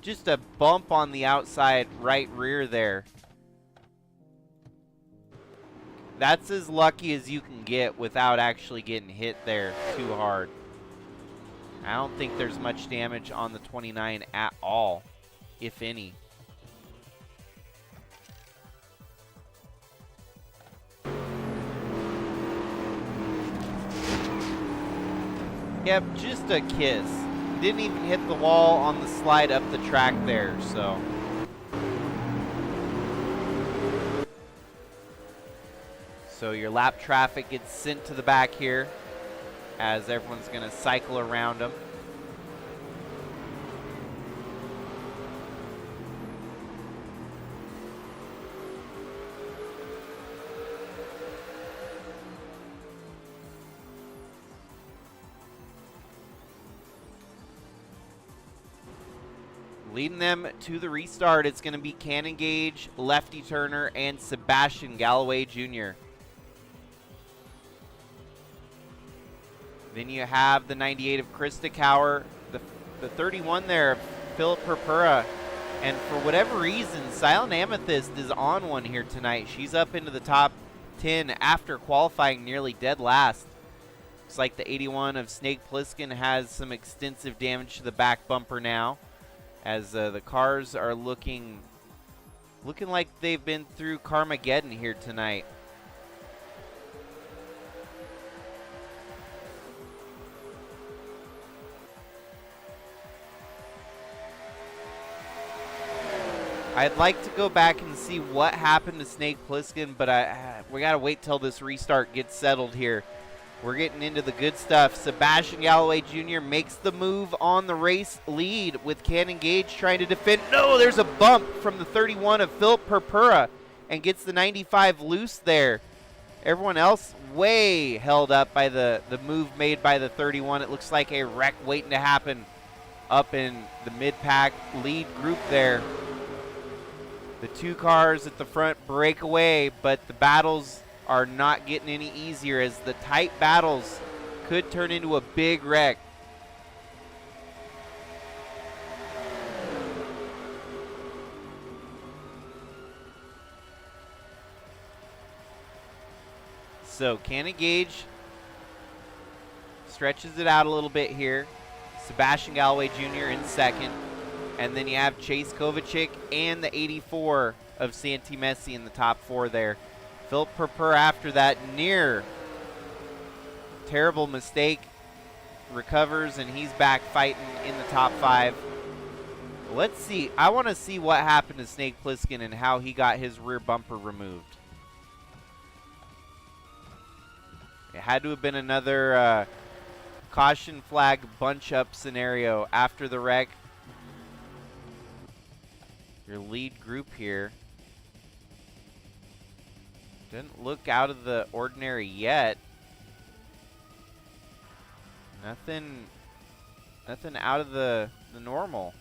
just a bump on the outside right rear there. That's as lucky as you can get without actually getting hit there too hard. I don't think there's much damage on the 29 at all, if any. Yep, just a kiss. Didn't even hit the wall on the slide up the track there, so. So your lap traffic gets sent to the back here as everyone's going to cycle around them. Leading them to the restart, it's going to be Cannon Gage, Lefty Turner, and Sebastian Galloway Jr. Then you have the 98 of Krista Cower, the 31 there of Philip Purpura, and for whatever reason, Silent Amethyst is on one here tonight. She's up into the top 10 after qualifying nearly dead last. Looks like the 81 of Snake Plissken has some extensive damage to the back bumper now, as the cars are looking like they've been through Carmageddon here tonight. I'd like to go back and see what happened to Snake Plissken, but we got to wait till this restart gets settled here. We're getting into the good stuff. Sebastian Galloway Jr. makes the move on the race lead with Cannon Gage trying to defend. No, there's a bump from the 31 of Philip Purpura and gets the 95 loose there. Everyone else way held up by the move made by the 31. It looks like a wreck waiting to happen up in the mid-pack lead group there. The two cars at the front break away, but the battles are not getting any easier, as the tight battles could turn into a big wreck. So Cannon Gage stretches it out a little bit here. Sebastian Galloway Jr. in second. And then you have Chase Kovacic and the 84 of Santi Messi in the top four there. Philip Purpura after that near terrible mistake recovers, and he's back fighting in the top five. Let's see. I want to see what happened to Snake Plissken and how he got his rear bumper removed. It had to have been another caution flag bunch-up scenario after the wreck. Your lead group here didn't look out of the ordinary yet. Nothing out of the normal.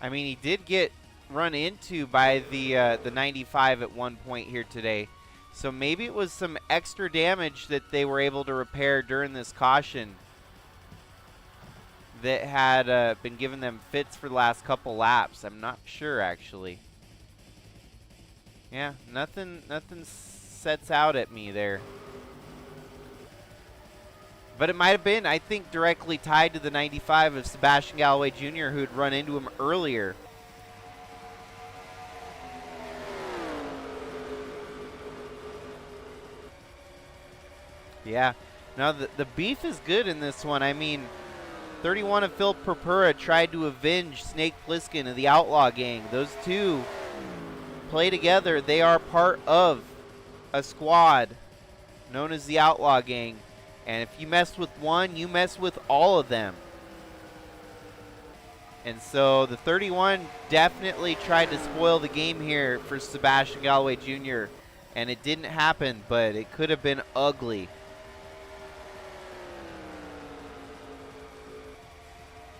I mean, he did get run into by the 95 at one point here today. So maybe it was some extra damage that they were able to repair during this caution that had been giving them fits for the last couple laps. I'm not sure, actually. Yeah, nothing sets out at me there. But it might have been, I think, directly tied to the 95 of Sebastian Galloway Jr., who had run into him earlier. Yeah. Now, the beef is good in this one. I mean, 31 of Phil Purpura tried to avenge Snake Plissken of the Outlaw Gang. Those two play together. They are part of a squad known as the Outlaw Gang. And if you mess with one, you mess with all of them. And so the 31 definitely tried to spoil the game here for Sebastian Galloway Jr. And it didn't happen, but it could have been ugly.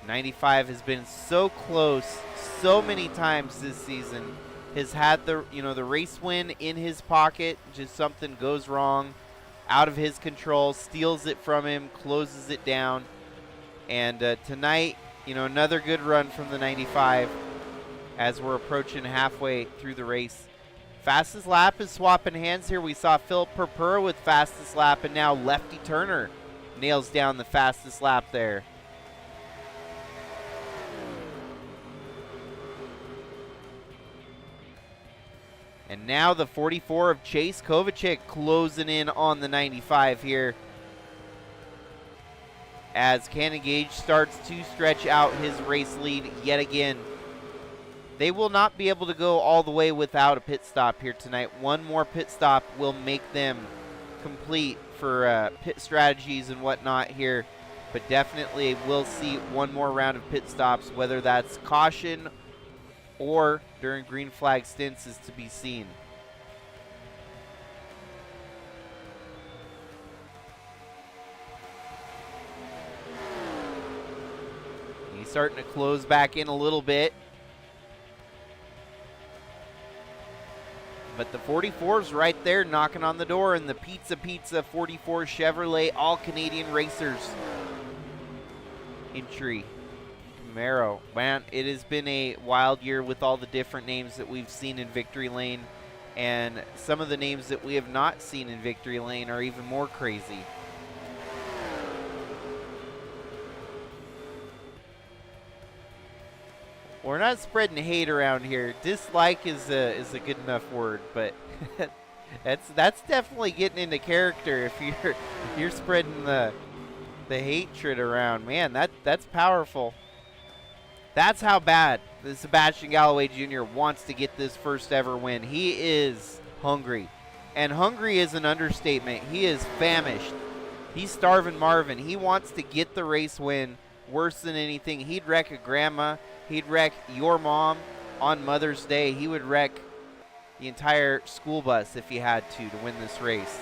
95 has been so close so many times this season. Has had the race win in his pocket. Just something goes wrong, out of his control, steals it from him, closes it down. And tonight, another good run from the 95 as we're approaching halfway through the race. Fastest lap is swapping hands here. We saw Phil Purpura with fastest lap, and now Lefty Turner nails down the fastest lap there. And now the 44 of Chase Kovacic closing in on the 95 here, as Cannon Gage starts to stretch out his race lead yet again. They will not be able to go all the way without a pit stop here tonight. One more pit stop will make them complete for pit strategies and whatnot here. But definitely we'll see one more round of pit stops, whether that's caution or during green flag stints is to be seen. He's starting to close back in a little bit. But the 44's right there knocking on the door, and the Pizza 44 Chevrolet All-Canadian Racers entry. Camaro. Man, it has been a wild year with all the different names that we've seen in Victory Lane. And some of the names that we have not seen in victory lane are even more crazy. We're not spreading hate around here. Dislike is a good enough word, but that's definitely getting into character if you're spreading the hatred around. Man, that's powerful. That's how bad the Sebastian Galloway Jr. wants to get this first ever win. He is hungry. And hungry is an understatement. He is famished. He's starving Marvin. He wants to get the race win worse than anything. He'd wreck a grandma. He'd wreck your mom on Mother's Day. He would wreck the entire school bus if he had to win this race.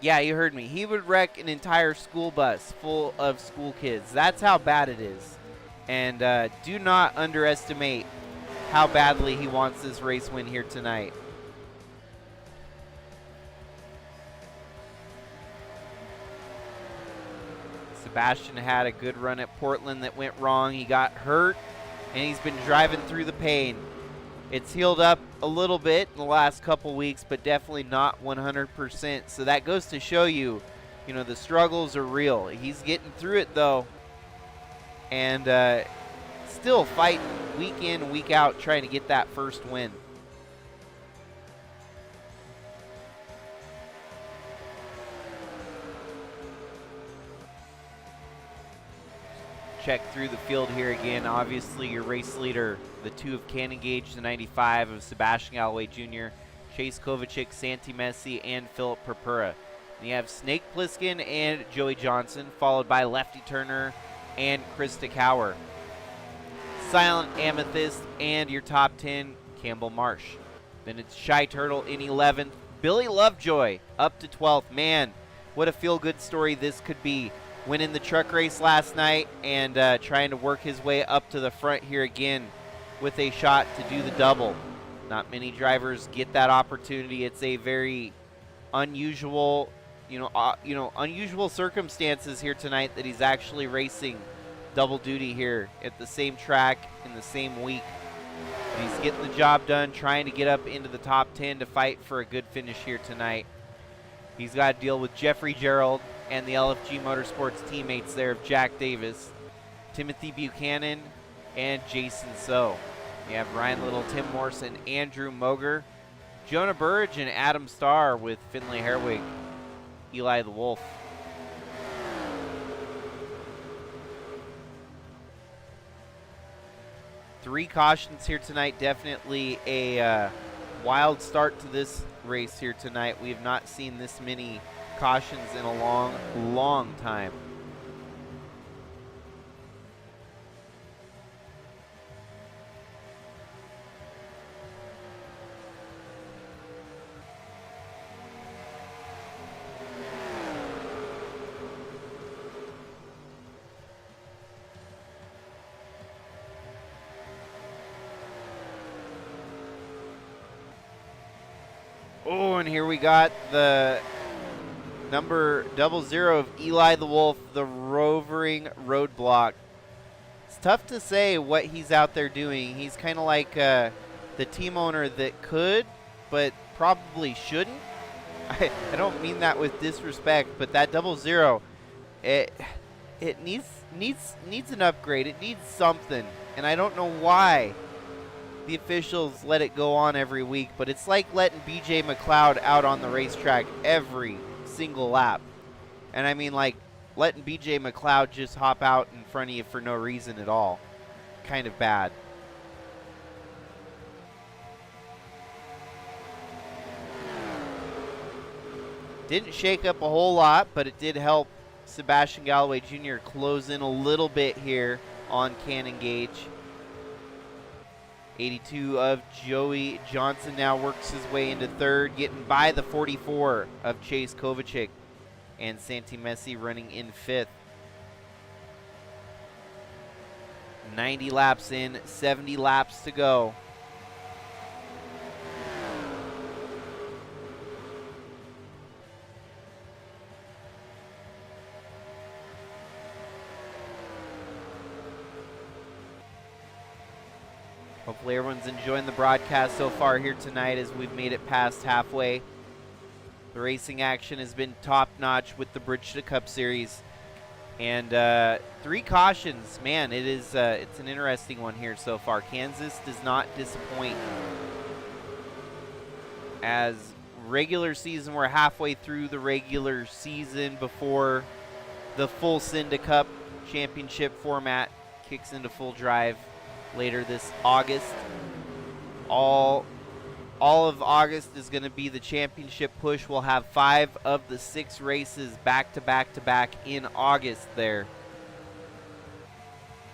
Yeah, you heard me. He would wreck an entire school bus full of school kids. That's how bad it is. And do not underestimate how badly he wants this race win here tonight. Sebastian had a good run at Portland that went wrong. He got hurt, and he's been driving through the pain. It's healed up a little bit in the last couple weeks, but definitely not 100%. So that goes to show you, the struggles are real. He's getting through it, though, and still fighting week in, week out, trying to get that first win. Check through the field here again. Obviously, your race leader, the 2 of Cannon Gage, the 95 of Sebastian Galloway Jr., Chase Kovacic, Santi Messi, and Philip Purpura. And you have Snake Plissken and Joey Johnson, followed by Lefty Turner and Krista Cower. Silent Amethyst and your top 10, Campbell Marsh. Then it's Shy Turtle in 11th. Billy Lovejoy up to 12th. Man, what a feel-good story this could be. Winning the truck race last night and trying to work his way up to the front here again with a shot to do the double. Not many drivers get that opportunity. It's a very unusual, unusual circumstances here tonight that he's actually racing double duty here at the same track in the same week. But he's getting the job done, trying to get up into the top 10 to fight for a good finish here tonight. He's got to deal with Jeffrey Gerald and the LFG Motorsports teammates there of Jack Davis, Timothy Buchanan, and Jason So. You have Ryan Little, Tim Morrison, Andrew Moger, Jonah Burge, and Adam Starr with Finley Herwig, Eli the Wolf. Three cautions here tonight. Definitely a wild start to this race here tonight. We have not seen this many cautions in a long, long time. Oh, and here we got the number 00 of Eli the Wolf, the rovering roadblock. It's tough to say what he's out there doing. He's kind of like the team owner that could, but probably shouldn't. I don't mean that with disrespect, but that 00, it needs an upgrade. It needs something, and I don't know why the officials let it go on every week, but it's like letting BJ McLeod out on the racetrack every single lap. And I mean, like, letting BJ McLeod just hop out in front of you for no reason at all. Kind of bad. Didn't shake up a whole lot, but it did help Sebastian Galloway Jr. close in a little bit here on Cannon Gage. 82 of Joey Johnson now works his way into third, getting by the 44 of Chase Kovacic, and Santi Messi running in fifth. 90 laps in, 70 laps to go. Hopefully everyone's enjoying the broadcast so far here tonight as we've made it past halfway. The racing action has been top-notch with the Bridge to Cup Series. And 3 cautions. Man, it's an interesting one here so far. Kansas does not disappoint. As regular season, we're halfway through the regular season before the full Cinda Cup Championship format kicks into full drive later this August. All of August is going to be the championship push. We'll have 5 of the 6 races back to back in August there.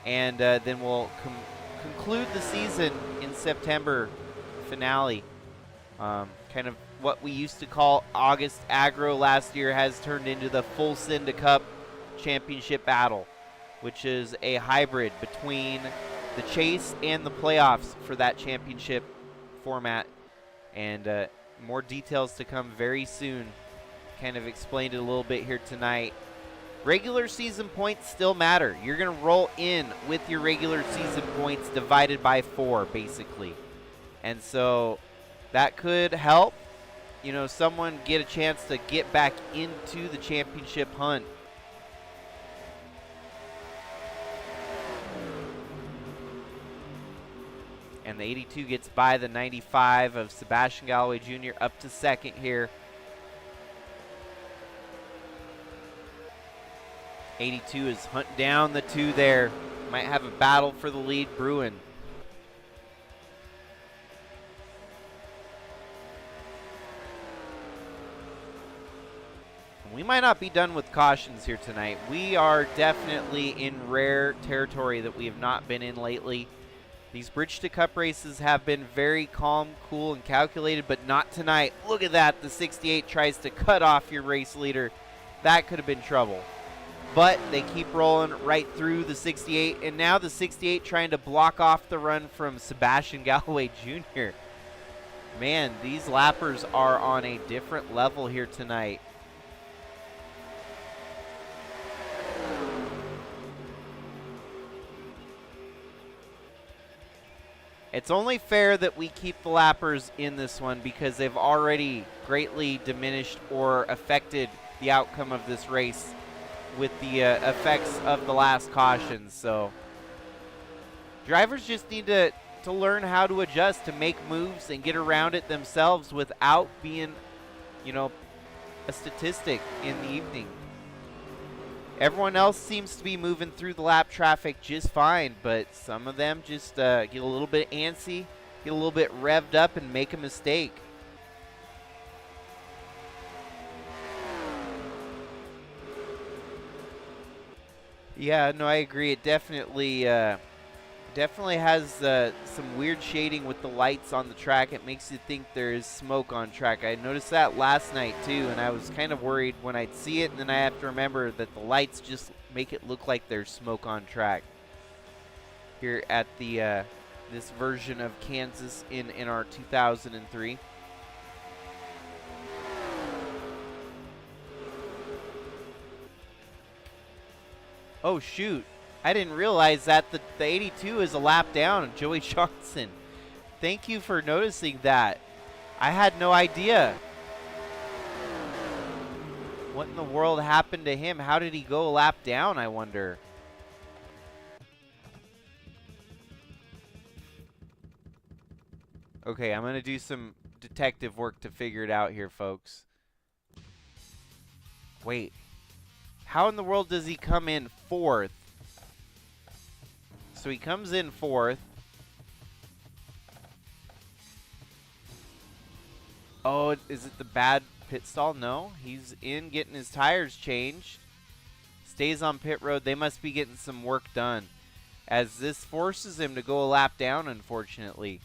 And then we'll conclude the season in September finale. Kind of what we used to call August Aggro last year has turned into the full Cinda Cup championship battle, which is a hybrid between the chase and the playoffs for that championship format. And more details to come very soon. Kind of explained it a little bit here tonight. Regular season points still matter. You're going to roll in with your regular season points divided by 4, basically. And so that could help, you know, someone get a chance to get back into the championship hunt. And the 82 gets by the 95 of Sebastian Galloway Jr. up to second here. 82 is hunting down the 2 there. Might have a battle for the lead brewing. We might not be done with cautions here tonight. We are definitely in rare territory that we have not been in lately. These Bridge to Cup races have been very calm, cool, and calculated, but not tonight. Look at that. The 68 tries to cut off your race leader. That could have been trouble. But they keep rolling right through the 68, and now the 68 trying to block off the run from Sebastian Galloway Jr. Man, these lappers are on a different level here tonight. It's only fair that we keep the lappers in this one because they've already greatly diminished or affected the outcome of this race with the effects of the last cautions. So drivers just need to learn how to adjust, to make moves and get around it themselves without being, you know, a statistic in the evening. Everyone else seems to be moving through the lap traffic just fine, but some of them just get a little bit antsy, get a little bit revved up, and make a mistake. Yeah, no, I agree. It definitely has some weird shading with the lights on the track. It makes you think there is smoke on track. I noticed that last night too, and I was kind of worried when I'd see it, and then I have to remember that the lights just make it look like there's smoke on track here at the this version of Kansas in NR2003. Oh shoot, I didn't realize that the 82 is a lap down on Joey Johnson. Thank you for noticing that. I had no idea. What in the world happened to him? How did he go a lap down, I wonder? Okay, I'm going to do some detective work to figure it out here, folks. Wait. How in the world does he come in 4th? So he comes in 4th. Oh, is it the bad pit stall? No, he's in getting his tires changed. Stays on pit road. They must be getting some work done, as this forces him to go a lap down, unfortunately.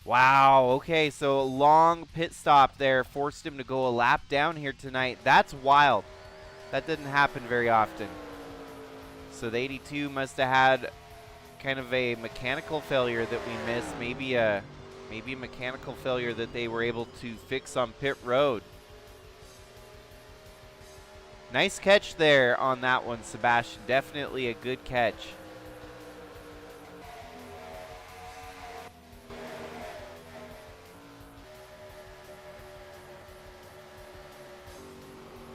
Wow, okay, so a long pit stop there forced him to go a lap down here tonight. That's wild. That didn't happen very often. So the 82 must have had kind of a mechanical failure that we missed. Maybe a mechanical failure that they were able to fix on pit road. Nice catch there on that one, Sebastian. Definitely a good catch.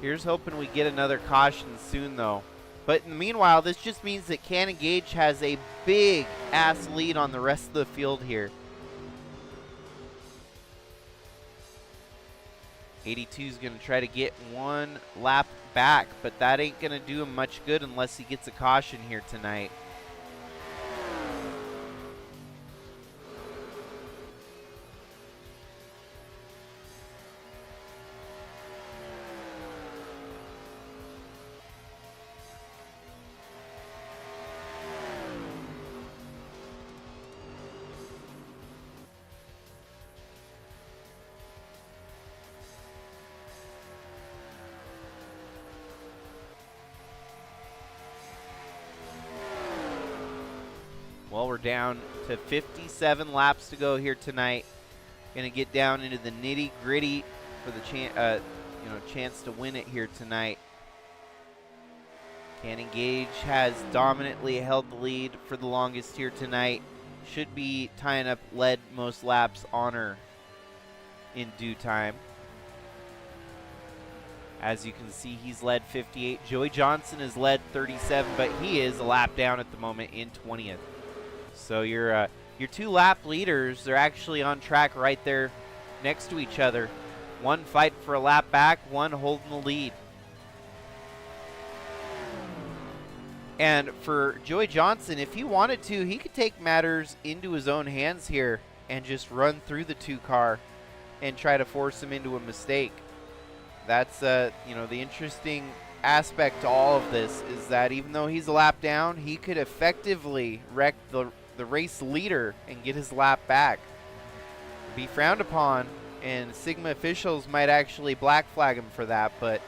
Here's hoping we get another caution soon, though. But meanwhile, this just means that Cannon Gage has a big-ass lead on the rest of the field here. 82 is going to try to get one lap back, but that ain't going to do him much good unless he gets a caution here tonight. Well, we're down to 57 laps to go here tonight. Going to get down into the nitty-gritty for the chance to win it here tonight. Cannon Gage has dominantly held the lead for the longest here tonight. Should be tying up lead most laps honor in due time. As you can see, he's led 58. Joey Johnson has led 37, but he is a lap down at the moment in 20th. So your two lap leaders are actually on track right there next to each other. One fighting for a lap back, one holding the lead. And for Joey Johnson, if he wanted to, he could take matters into his own hands here and just run through the two car and try to force him into a mistake. That's the interesting aspect to all of this is that even though he's a lap down, he could effectively wreck the race leader and get his lap back. Be frowned upon, and Sigma officials might actually black flag him for that, but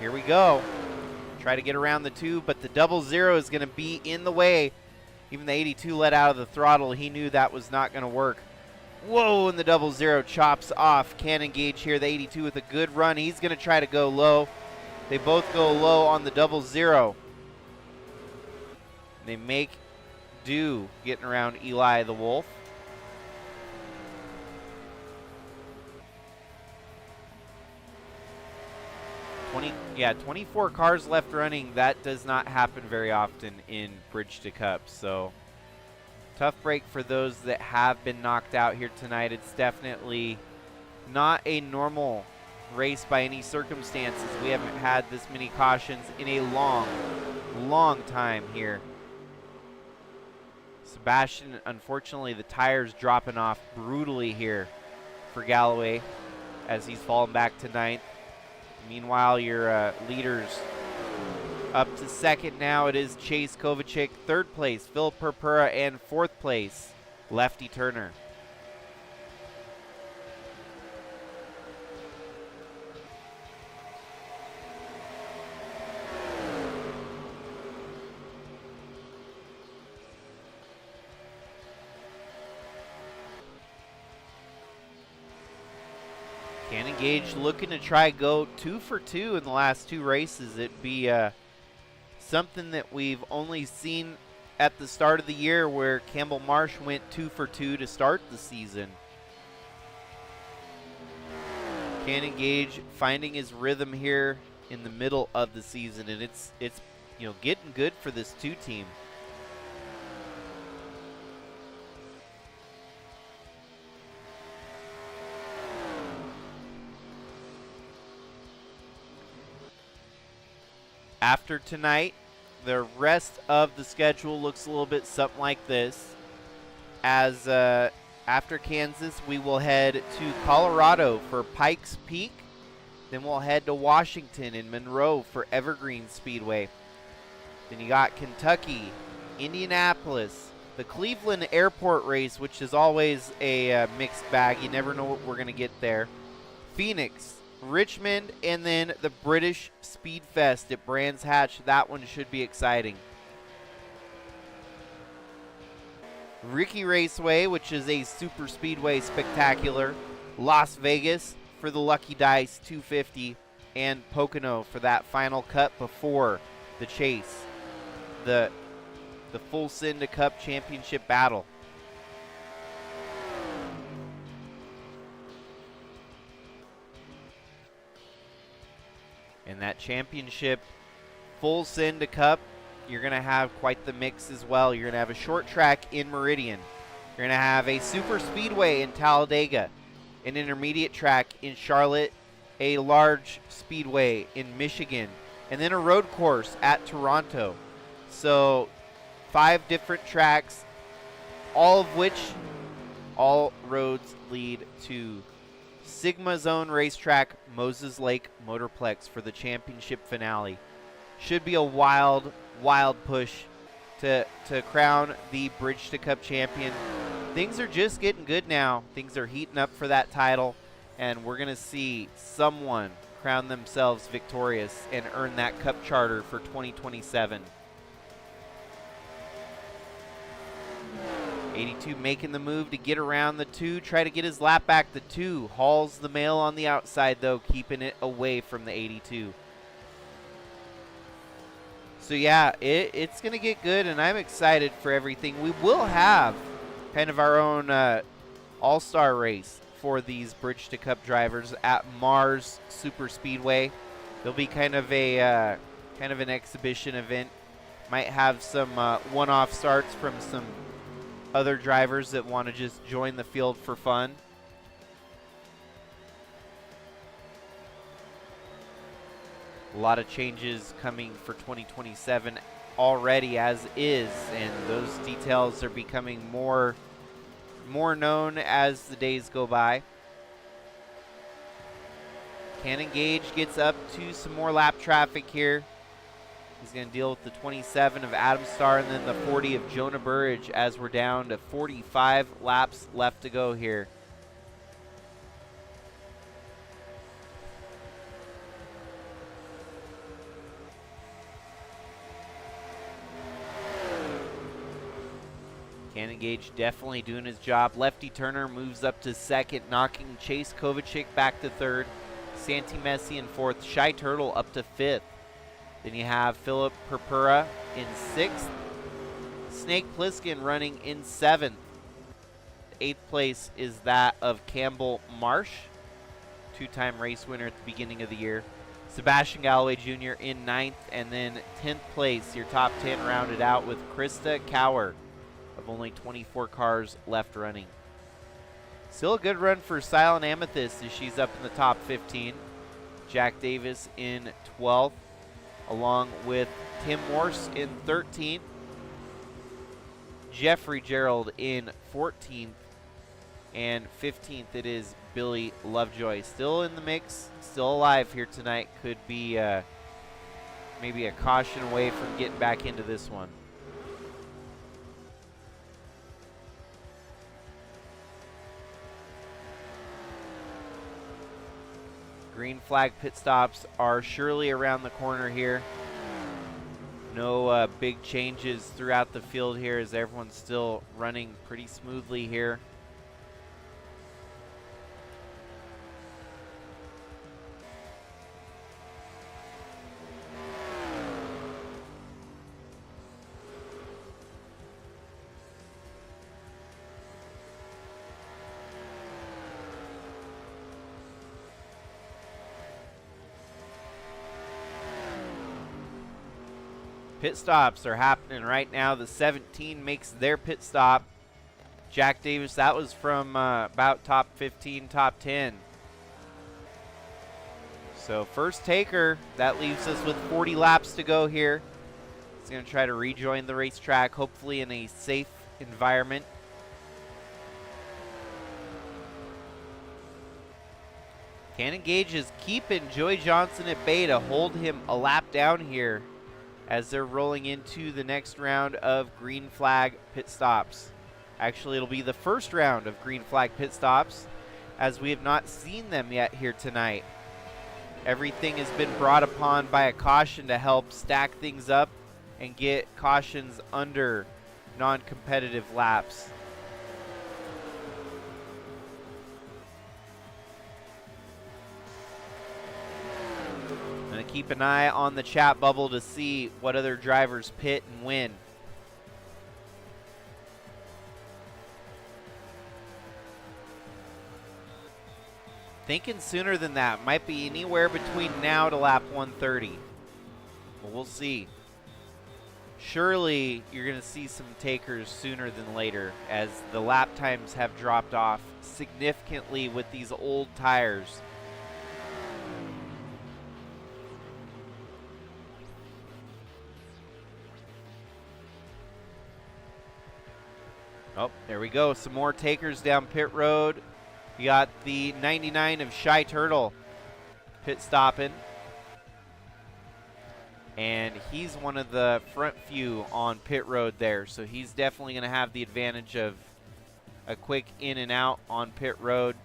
here we go. Try to get around the two, but the 00 is going to be in the way. Even the 82 let out of the throttle. He knew that was not going to work. Whoa, and the 00 chops off Cannon Gage here. The 82 with a good run. He's going to try to go low. They both go low on the 00. They make do getting around Eli the Wolf. Yeah, 24 cars left running. That does not happen very often in Bridge to Cup. So tough break for those that have been knocked out here tonight. It's definitely not a normal race by any circumstances. We haven't had this many cautions in a long time here. Sebastian, unfortunately, the tires dropping off brutally here for Galloway as he's fallen back to 9th. Meanwhile, your leaders up to 2nd now. It is Chase Kovacic, 3rd place, Phil Purpura, and 4th place, Lefty Turner. Cannon Gage looking to try go 2 for 2 in the last 2 races. It'd be something that we've only seen at the start of the year where Campbell Marsh went 2 for 2 to start the season. Cannon Gage finding his rhythm here in the middle of the season, and it's getting good for this 2 team. After tonight, the rest of the schedule looks a little bit something like this. As after Kansas, we will head to Colorado for Pikes Peak. Then we'll head to Washington and Monroe for Evergreen Speedway. Then you got Kentucky, Indianapolis, the Cleveland Airport race, which is always a mixed bag. You never know what we're going to get there. Phoenix, Richmond, and then the British Speed Fest at Brands Hatch. That one should be exciting. Ricky Raceway, which is a super speedway spectacular. Las Vegas for the Lucky Dice 250, and Pocono for that final cut before the chase. The full Cinda Cup championship battle. And that championship full send to Cup, you're going to have quite the mix as well. You're going to have a short track in Meridian. You're going to have a super speedway in Talladega, an intermediate track in Charlotte, a large speedway in Michigan, and then a road course at Toronto. So 5 different tracks, all of which, all roads lead to Sigma Zone Racetrack, Moses Lake Motorplex for the championship finale. Should be a wild, wild push to crown the Bridge to Cup champion. Things are just getting good now. Things are heating up for that title, and we're going to see someone crown themselves victorious and earn that Cup charter for 2027. 82 making the move to get around the 2, try to get his lap back. The 2 hauls the mail on the outside, though, keeping it away from the 82. So yeah, it's going to get good, and I'm excited for everything. We will have kind of our own all-star race for these Bridge to Cup drivers at Mars Super Speedway. There'll be kind of a kind of an exhibition event. Might have some one-off starts from some other drivers that want to just join the field for fun. A lot of changes coming for 2027 already as is, and those details are becoming more known as the days go by. Cannon Gage gets up to some more lap traffic here. He's going to deal with the 27 of Adam Starr and then the 40 of Jonah Burridge as we're down to 45 laps left to go here. Cannon Gage definitely doing his job. Lefty Turner moves up to second, knocking Chase Kovacic back to third. Santi Messi in fourth. Shy Turtle up to fifth. Then you have Philip Purpura in sixth. Snake Plissken running in seventh. Eighth place is that of Campbell Marsh, 2-time race winner at the beginning of the year. Sebastian Galloway Jr. in ninth, and then 10th place, your top 10 rounded out with Krista Cower of only 24 cars left running. Still a good run for Silent Amethyst as she's up in the top 15. Jack Davis in 12th, along with Tim Morse in 13th. Jeffrey Gerald in 14th. And 15th it is Billy Lovejoy. Still in the mix, still alive here tonight. Could be maybe a caution away from getting back into this one. Green flag pit stops are surely around the corner here. No big changes throughout the field here as everyone's still running pretty smoothly here. Pit stops are happening right now. The 17 makes their pit stop. Jack Davis, that was from about top 15, top 10. So first taker, that leaves us with 40 laps to go here. He's going to try to rejoin the racetrack, hopefully in a safe environment. Cannon Gage is keeping Joey Johnson at bay to hold him a lap down here as they're rolling into the next round of green flag pit stops. Actually, it'll be the first round of green flag pit stops as we have not seen them yet here tonight. Everything has been brought upon by a caution to help stack things up and get cautions under non-competitive laps. Keep an eye on the chat bubble to see what other drivers pit and win. Thinking sooner than that. Might be anywhere between now to lap 130. But we'll see. Surely you're going to see some takers sooner than later, as the lap times have dropped off significantly with these old tires. Oh, there we go. Some more takers down pit road. You got the 99 of Shy Turtle pit stopping. And he's one of the front few on pit road there. So he's definitely going to have the advantage of a quick in and out on pit road.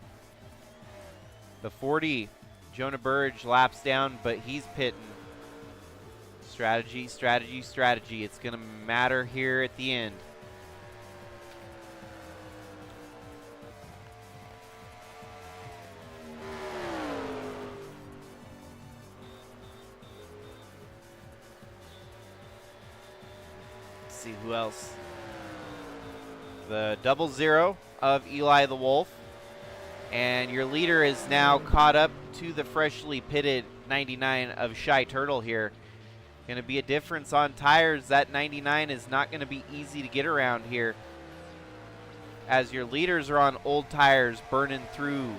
The 40, Jonah Burge laps down, but he's pitting. Strategy, strategy, strategy. It's going to matter here at the end. See who else. The 00 of Eli the Wolf. And your leader is now caught up to the freshly pitted 99 of Shy Turtle here. Going to be a difference on tires. That 99 is not going to be easy to get around here, as your leaders are on old tires burning through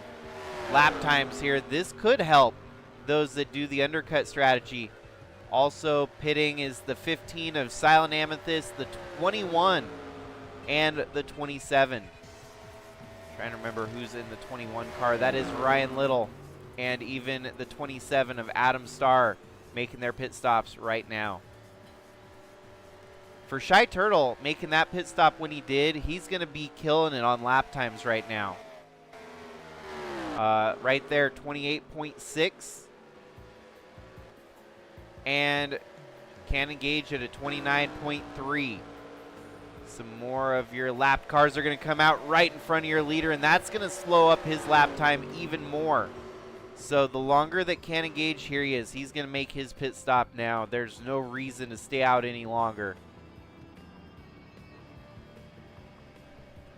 lap times here. This could help those that do the undercut strategy. Also pitting is the 15 of Silent Amethyst, the 21, and the 27. Trying to remember who's in the 21 car. That is Ryan Little, and even the 27 of Adam Starr making their pit stops right now. For Shy Turtle, making that pit stop when he did, he's going to be killing it on lap times right now. Right there, 28.6. And can engage at a 29.3. Some more of your lapped cars are going to come out right in front of your leader, and that's going to slow up his lap time even more. So the longer that can engage, here he is. He's going to make his pit stop now. There's no reason to stay out any longer.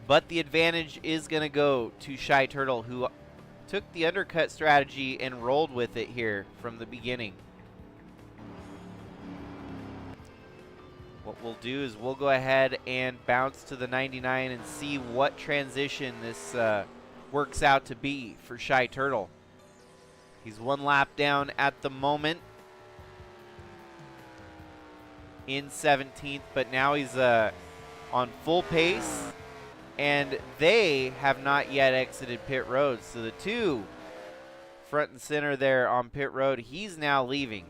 But the advantage is going to go to Shy Turtle, who took the undercut strategy and rolled with it here from the beginning. What we'll do is we'll go ahead and bounce to the 99 and see what transition this works out to be for Shy Turtle. He's one lap down at the moment in 17th, but now he's on full pace, and they have not yet exited pit road. So the two front and center there on pit road, he's now leaving.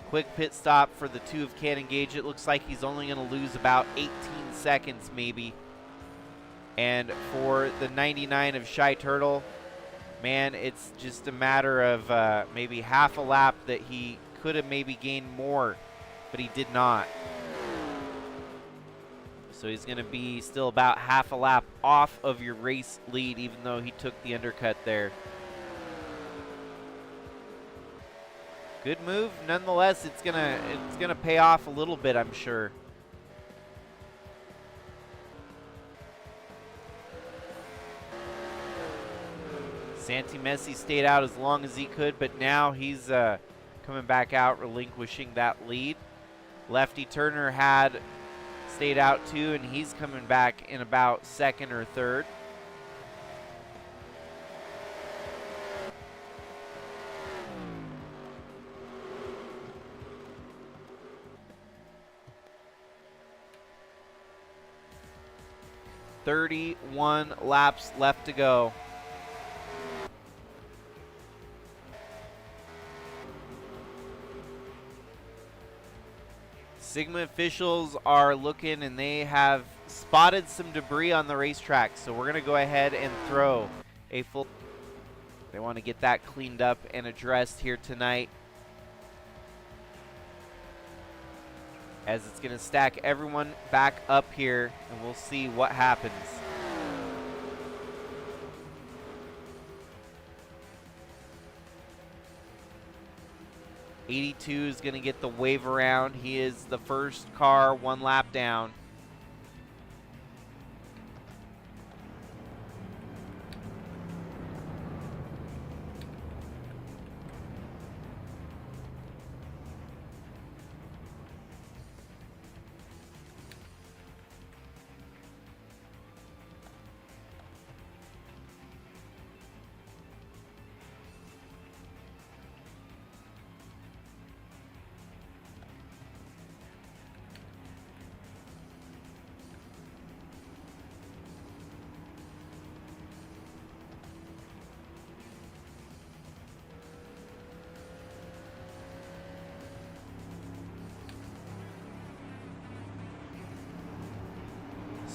Quick pit stop for the two of Can Engage. It looks like he's only going to lose about 18 seconds maybe. And for the 99 of Shy Turtle, man, it's just a matter of maybe half a lap that he could have maybe gained more, but he did not. So he's going to be still about half a lap off of your race lead, even though he took the undercut there. Good move, nonetheless. It's gonna pay off a little bit, I'm sure. Santi Messi stayed out as long as he could, but now he's coming back out, relinquishing that lead. Lefty Turner had stayed out too, and he's coming back in about second or third. .31 laps left to go. Sigma officials are looking, and they have spotted some debris on the racetrack, so we're going to go ahead and throw a full... They want to get that cleaned up and addressed here tonight, as it's going to stack everyone back up here, and we'll see what happens. '82 is going to get the wave around. He is the first car one lap down.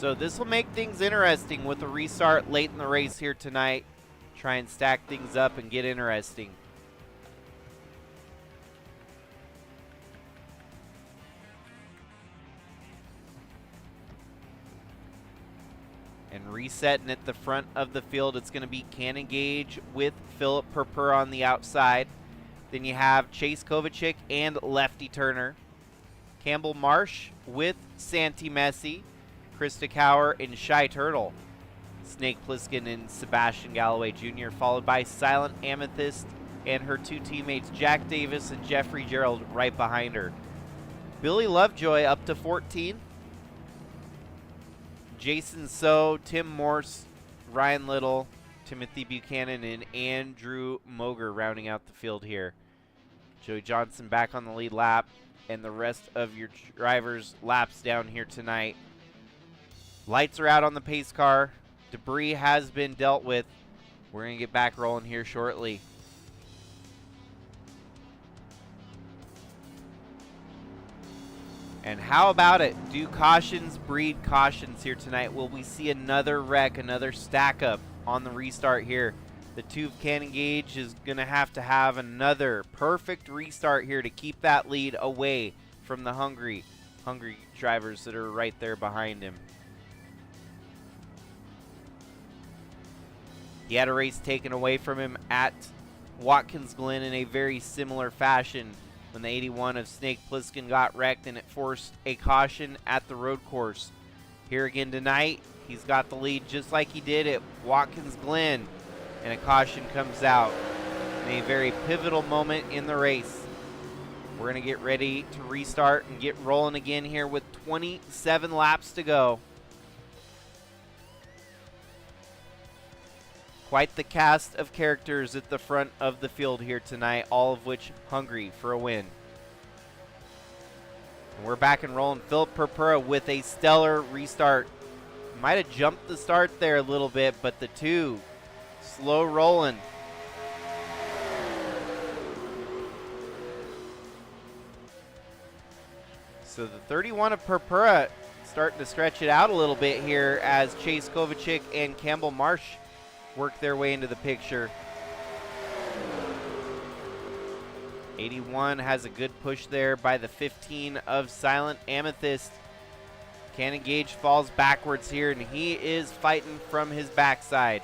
So this will make things interesting with a restart late in the race here tonight. Try and stack things up and get interesting. And resetting at the front of the field, it's going to be Cannon Gage with Philip Purpur on the outside. Then you have Chase Kovacic and Lefty Turner. Campbell Marsh with Santi Messi, Krista Cower, and Shy Turtle. Snake Plissken and Sebastian Galloway Jr., followed by Silent Amethyst and her two teammates, Jack Davis and Jeffrey Gerald, right behind her. Billy Lovejoy up to 14. Jason So, Tim Morse, Ryan Little, Timothy Buchanan, and Andrew Moger rounding out the field here. Joey Johnson back on the lead lap, and the rest of your drivers' laps down here tonight. Lights are out on the pace car. Debris has been dealt with. We're going to get back rolling here shortly. And how about it? Do cautions breed cautions here tonight? Will we see another wreck, another stack up on the restart here? The Tuve Cannon Gage is going to have another perfect restart here to keep that lead away from the hungry drivers that are right there behind him. He had a race taken away from him at Watkins Glen in a very similar fashion when the 81 of Snake Plissken got wrecked, and it forced a caution at the road course. Here again tonight, he's got the lead just like he did at Watkins Glen, and a caution comes out in a very pivotal moment in the race. We're going to get ready to restart and get rolling again here with 27 laps to go. Quite the cast of characters at the front of the field here tonight, all of which hungry for a win. And we're back and rolling. Philip Purpura with a stellar restart. Might have jumped the start there a little bit, but the two slow rolling. So the 31 of Purpura starting to stretch it out a little bit here as Chase Kovacic and Campbell Marsh work their way into the picture. 81 has a good push there by the 15 of Silent Amethyst. Cannon Gage falls backwards here, and he is fighting from his backside.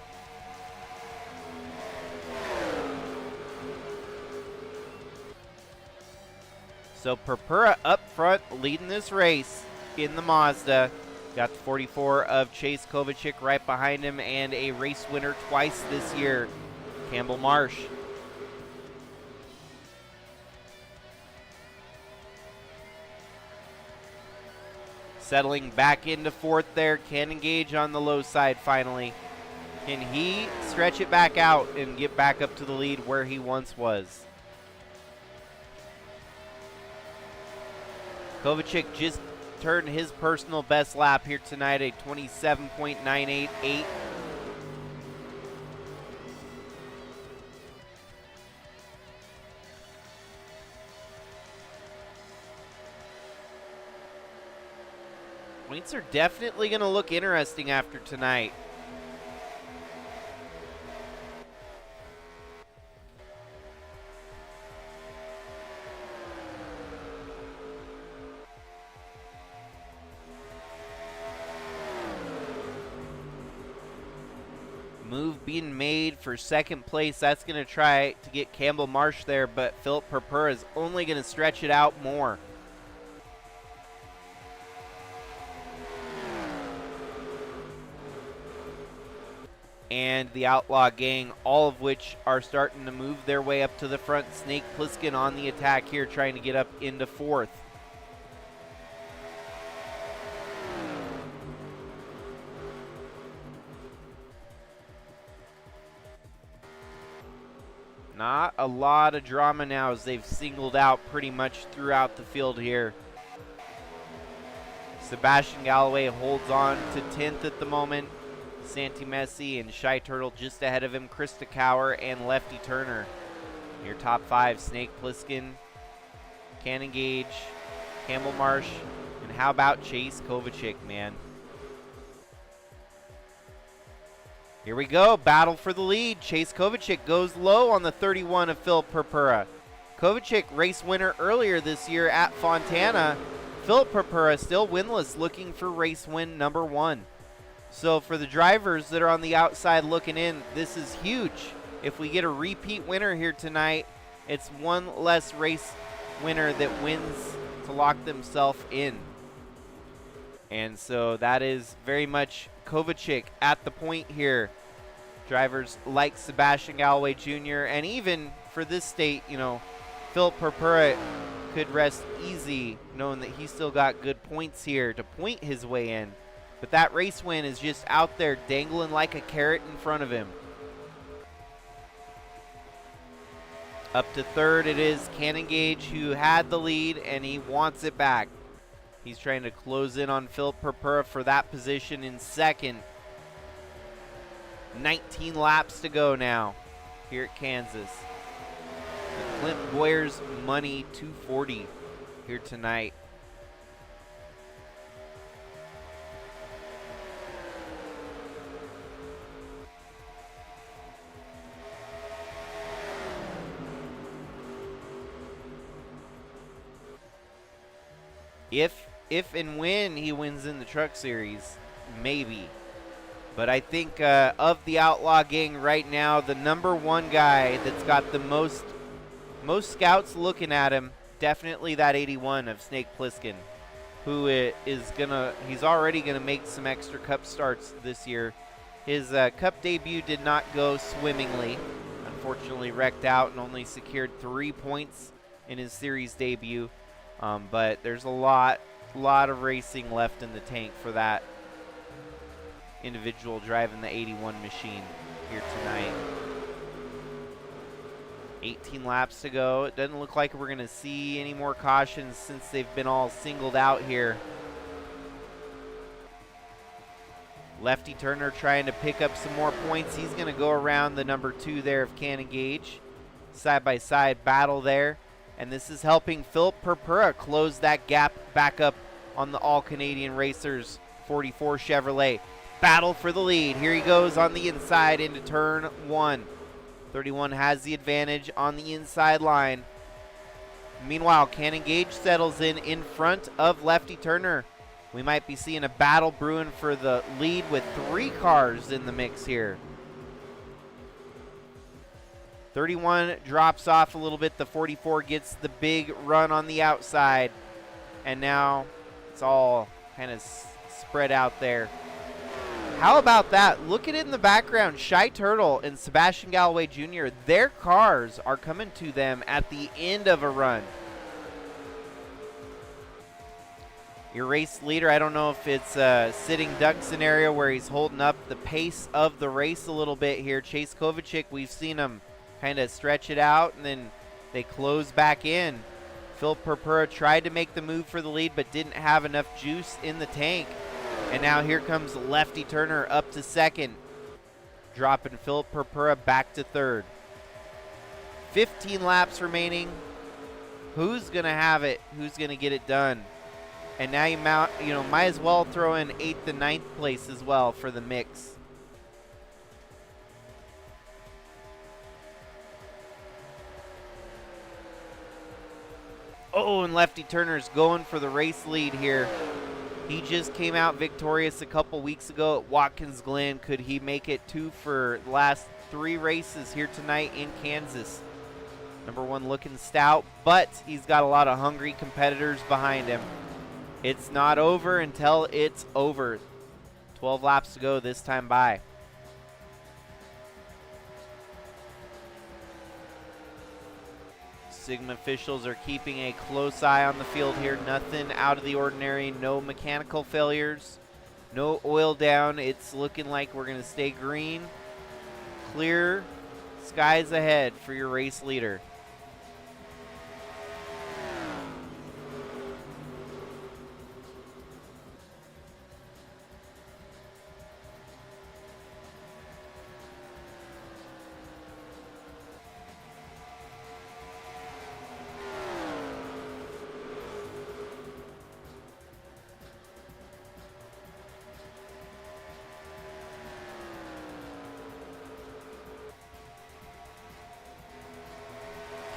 So Purpura up front leading this race in the Mazda. Got the 44 of Chase Kovacic right behind him, and a race winner twice this year, Campbell Marsh. Settling back into fourth there, Cannon Gage on the low side finally. Can he stretch it back out and get back up to the lead where he once was? Kovacic just turned his personal best lap here tonight, a 27.988. Points are definitely going to look interesting after tonight. Move being made for second place. That's going to try to get Campbell Marsh there, but Philip Purpura is only going to stretch it out more. And the Outlaw Gang, all of which are starting to move their way up to the front. Snake Plissken on the attack here, trying to get up into fourth. Not a lot of drama now as they've singled out pretty much throughout the field here. Sebastian Galloway holds on to 10th at the moment. Santi Messi and Shy Turtle just ahead of him. Krista Cower and Lefty Turner. Your top five, Snake Plissken, Cannon Gage, Campbell Marsh, and how about Chase Kovacic, man? Here we go, battle for the lead. Chase Kovacic goes low on the 31 of Philip Purpura. Kovacic, race winner earlier this year at Fontana. Philip Purpura still winless, looking for race win number 1. So for the drivers that are on the outside looking in, this is huge. If we get a repeat winner here tonight, it's one less race winner that wins to lock themselves in. And so that is very much Kovacic at the point here. Drivers like Sebastian Galloway Jr. and even for this state, you know, Philip Purpura could rest easy knowing that he still got good points here to point his way in. But that race win is just out there dangling like a carrot in front of him. Up to third it is Cannon Gage, who had the lead and he wants it back. He's trying to close in on Philip Purpura for that position in second. 19 laps to go now here at Kansas. The Clint Bowyer's Money 240 here tonight. If and when he wins in the Truck Series, maybe. But I think of the Outlaw gang right now, the number 1 guy that's got the most scouts looking at him, definitely that 81 of Snake Plissken, who he's already gonna make some extra Cup starts this year. His Cup debut did not go swimmingly. Unfortunately wrecked out and only secured 3 points in his series debut. But there's a lot of racing left in the tank for that individual driving the 81 machine here tonight. 18 laps to go. It doesn't look like we're going to see any more cautions since they've been all singled out here. Lefty Turner trying to pick up some more points. He's going to go around the number 2 there of Cannon Gage. Side-by-side battle there. And this is helping Philip Purpura close that gap back up on the All-Canadian Racers 44 Chevrolet. Battle for the lead. Here he goes on the inside into turn 1. 31 has the advantage on the inside line. Meanwhile, Cannon Gage settles in front of Lefty Turner. We might be seeing a battle brewing for the lead with 3 cars in the mix here. 31 drops off a little bit. The 44 gets the big run on the outside. And now it's all kind of spread out there. How about that? Look at it in the background. Shy Turtle and Sebastian Galloway Jr., their cars are coming to them at the end of a run. Your race leader, I don't know if it's a sitting duck scenario where he's holding up the pace of the race a little bit here. Chase Kovacic, we've seen him kind of stretch it out and then they close back in. Phil Purpura tried to make the move for the lead but didn't have enough juice in the tank. And now here comes Lefty Turner up to second, dropping Philip Purpura back to third. 15 laps remaining. Who's going to have it? Who's going to get it done? And now you might as well throw in 8th and 9th place as well for the mix. Oh, and Lefty Turner's going for the race lead here. He just came out victorious a couple weeks ago at Watkins Glen. Could he make it 2 for the last 3 races here tonight in Kansas? Number 1 looking stout, but he's got a lot of hungry competitors behind him. It's not over until it's over. 12 laps to go this time by. Sigma officials are keeping a close eye on the field here. Nothing out of the ordinary. No mechanical failures. No oil down. It's looking like we're going to stay green. Clear skies ahead for your race leader.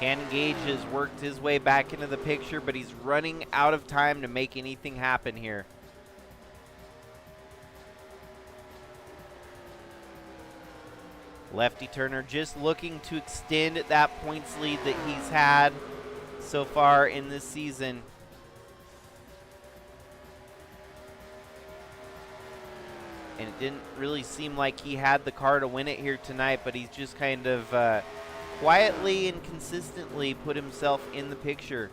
Cannon Gage has worked his way back into the picture, but he's running out of time to make anything happen here. Lefty Turner just looking to extend that points lead that he's had so far in this season. And it didn't really seem like he had the car to win it here tonight, but he's just kind of quietly and consistently put himself in the picture.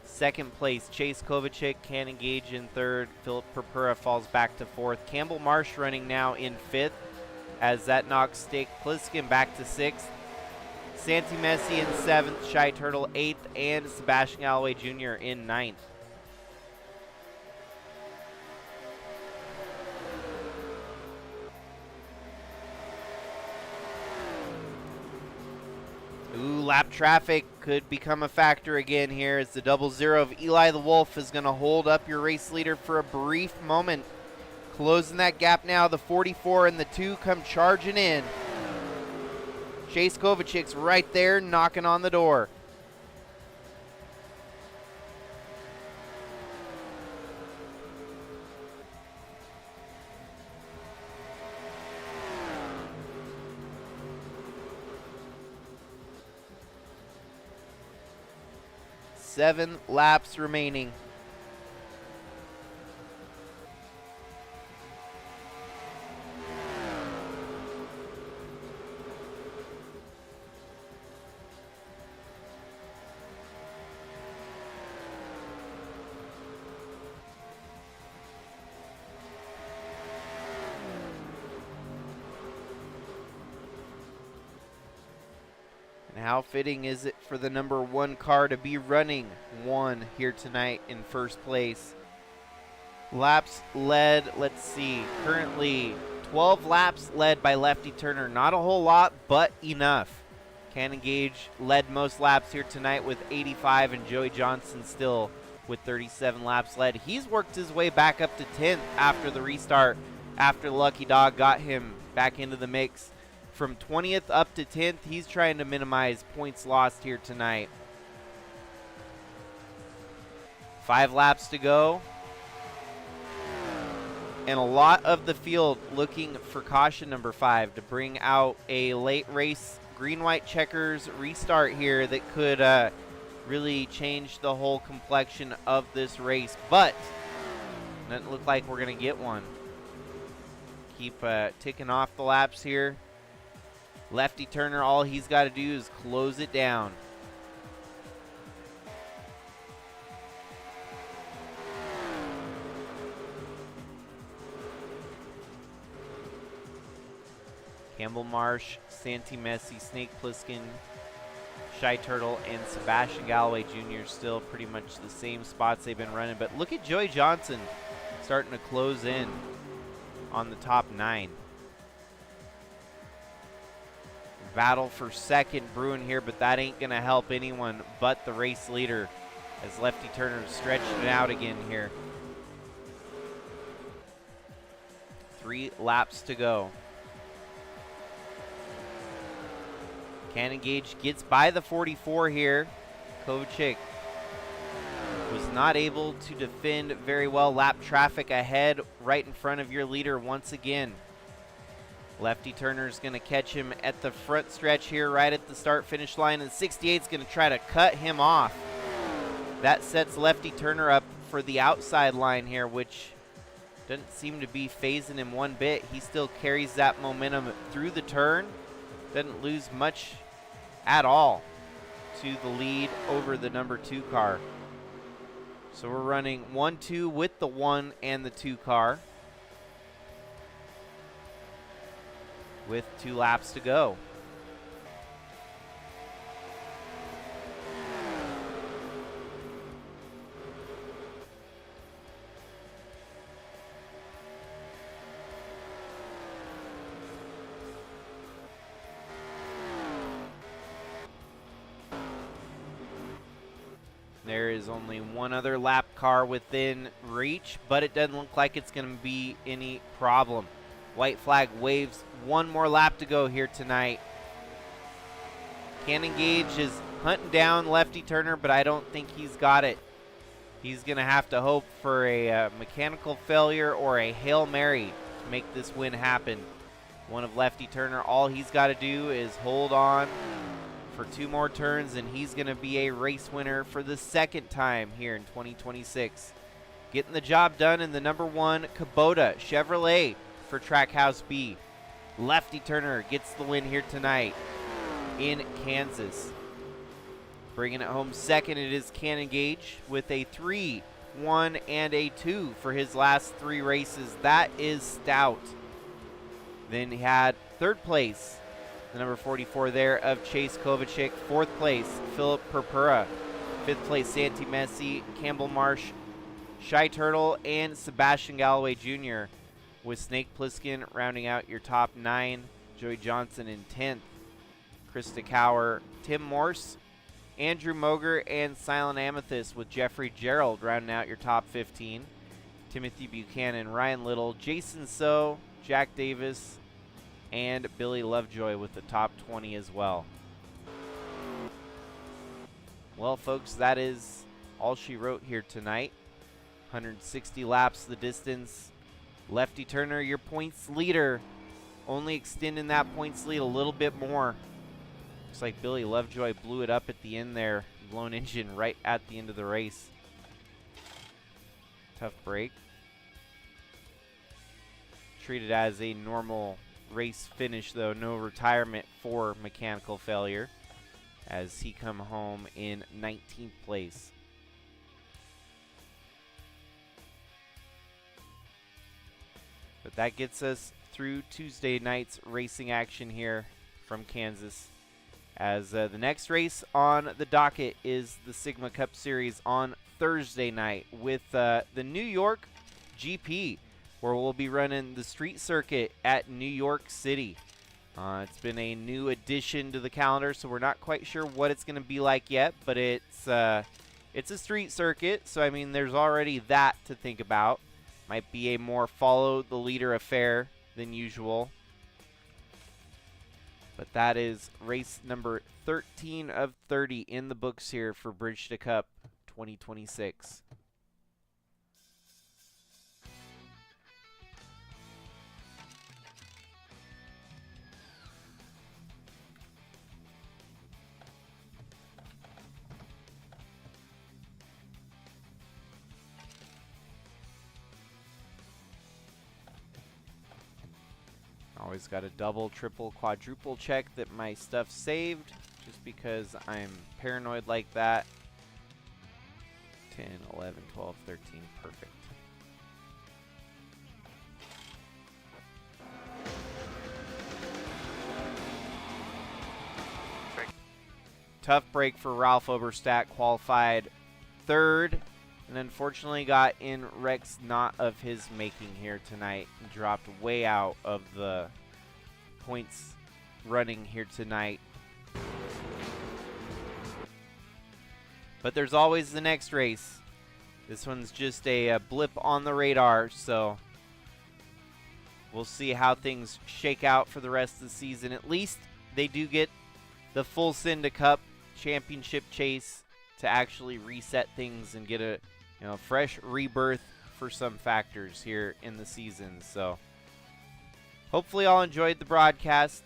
Second place, Chase Kovacic, Cannon Gage in third. Philip Purpura falls back to fourth. Campbell Marsh running now in fifth, as that knocks Stake Pliskin back to sixth. Santi Messi in seventh, Shy Turtle eighth, and Sebastian Galloway Jr. in ninth. Ooh, lap traffic could become a factor again here, as the 00 of Eli the Wolf is going to hold up your race leader for a brief moment. Closing that gap now, the 44 and the 2 come charging in. Chase Kovacic's right there knocking on the door. Seven laps remaining. And how fitting is it for the number 1 car to be running 1 here tonight in first place? Laps led, let's see, currently 12 laps led by Lefty Turner. Not a whole lot, but enough. Cannon Gage led most laps here tonight with 85, and Joey Johnson still with 37 laps led. He's worked his way back up to 10th after the restart, after Lucky Dog got him back into the mix. From 20th up to 10th, he's trying to minimize points lost here tonight. 5 laps to go. And a lot of the field looking for caution number 5 to bring out a late race green-white checkers restart here that could really change the whole complexion of this race. But doesn't look like we're going to get one. Keep ticking off the laps here. Lefty Turner, all he's got to do is close it down. Campbell Marsh, Santi Messi, Snake Plissken, Shy Turtle, and Sebastian Galloway Jr. still pretty much the same spots they've been running. But look at Joey Johnson starting to close in on the top 9. Battle for second brewing here, but that ain't going to help anyone but the race leader, as Lefty Turner stretching it out again here. 3 laps to go. Cannon Gage gets by the 44 here. Kovacic was not able to defend very well. Lap traffic ahead right in front of your leader once again. Lefty Turner's going to catch him at the front stretch here right at the start-finish line, and 68's going to try to cut him off. That sets Lefty Turner up for the outside line here, which doesn't seem to be phasing him one bit. He still carries that momentum through the turn. Doesn't lose much at all to the lead over the number 2 car. So we're running 1-2 with the 1 and the 2 car, with 2 laps to go. There is only one other lap car within reach, but it doesn't look like it's going to be any problem. White flag waves, 1 more lap to go here tonight. Cannon Gage is hunting down Lefty Turner, but I don't think he's got it. He's going to have to hope for a mechanical failure or a Hail Mary to make this win happen. One of Lefty Turner, all he's got to do is hold on for 2 more turns, and he's going to be a race winner for the 2nd time here in 2026. Getting the job done in the number 1 Kubota Chevrolet for Trackhouse B. Lefty Turner gets the win here tonight in Kansas. Bringing it home second, it is Cannon Gage with a 3, 1, and a 2 for his last 3 races. That is stout. Then he had 3rd place, the number 44 there of Chase Kovacic. 4th place, Philip Purpura. 5th place, Santi Messi, Campbell Marsh, Shy Turtle, and Sebastian Galloway Jr. with Snake Plissken rounding out your top 9. Joey Johnson in 10th. Krista Cower, Tim Morse, Andrew Moger, and Silent Amethyst with Jeffrey Gerald rounding out your top 15. Timothy Buchanan, Ryan Little, Jason So, Jack Davis, and Billy Lovejoy with the top 20 as well. Well, folks, that is all she wrote here tonight. 160 laps the distance. Lefty Turner, your points leader, only extending that points lead a little bit more. Looks like Billy Lovejoy blew it up at the end there. Blown engine right at the end of the race. Tough break. Treated as a normal race finish, though. No retirement for mechanical failure, as he come home in 19th place. But that gets us through Tuesday night's racing action here from Kansas, as the next race on the docket is the Sigma Cup Series on Thursday night with the New York GP, where we'll be running the street circuit at New York City. It's been a new addition to the calendar, so we're not quite sure what it's going to be like yet, but it's a street circuit, so I mean there's already that to think about. Might be a more follow the leader affair than usual. But that is race number 13 of 30 in the books here for Bridge to Cup 2026. Always got to double, triple, quadruple check that my stuff's saved, just because I'm paranoid like that. 10, 11, 12, 13, perfect. Tough break for Ralph Oberstadt, qualified 3rd, and unfortunately got in wrecks not of his making here tonight and dropped way out of the points running here tonight. But there's always the next race. This one's just a blip on the radar, so we'll see how things shake out for the rest of the season. At least they do get the full Cinda Cup championship chase to actually reset things and get a fresh rebirth for some factors here in the season. So hopefully all enjoyed the broadcast.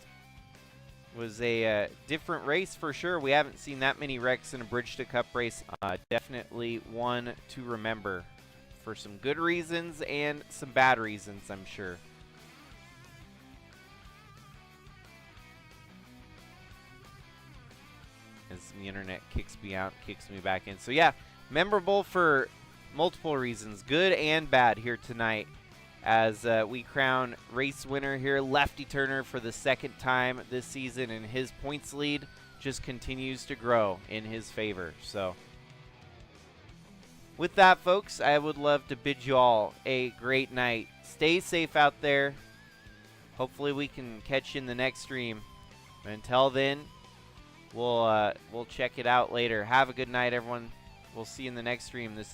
It was a different race for sure. We haven't seen that many wrecks in a Bridge to Cup race. Definitely one to remember for some good reasons and some bad reasons, I'm sure. As the internet kicks me out, kicks me back in. So yeah, memorable for multiple reasons, good and bad here tonight, as we crown race winner here, Lefty Turner, for the 2nd time this season, and his points lead just continues to grow in his favor. So with that, folks, I would love to bid you all a great night. Stay safe out there. Hopefully we can catch you in the next stream. But until then, we'll check it out later. Have a good night, everyone. We'll see you in the next stream. This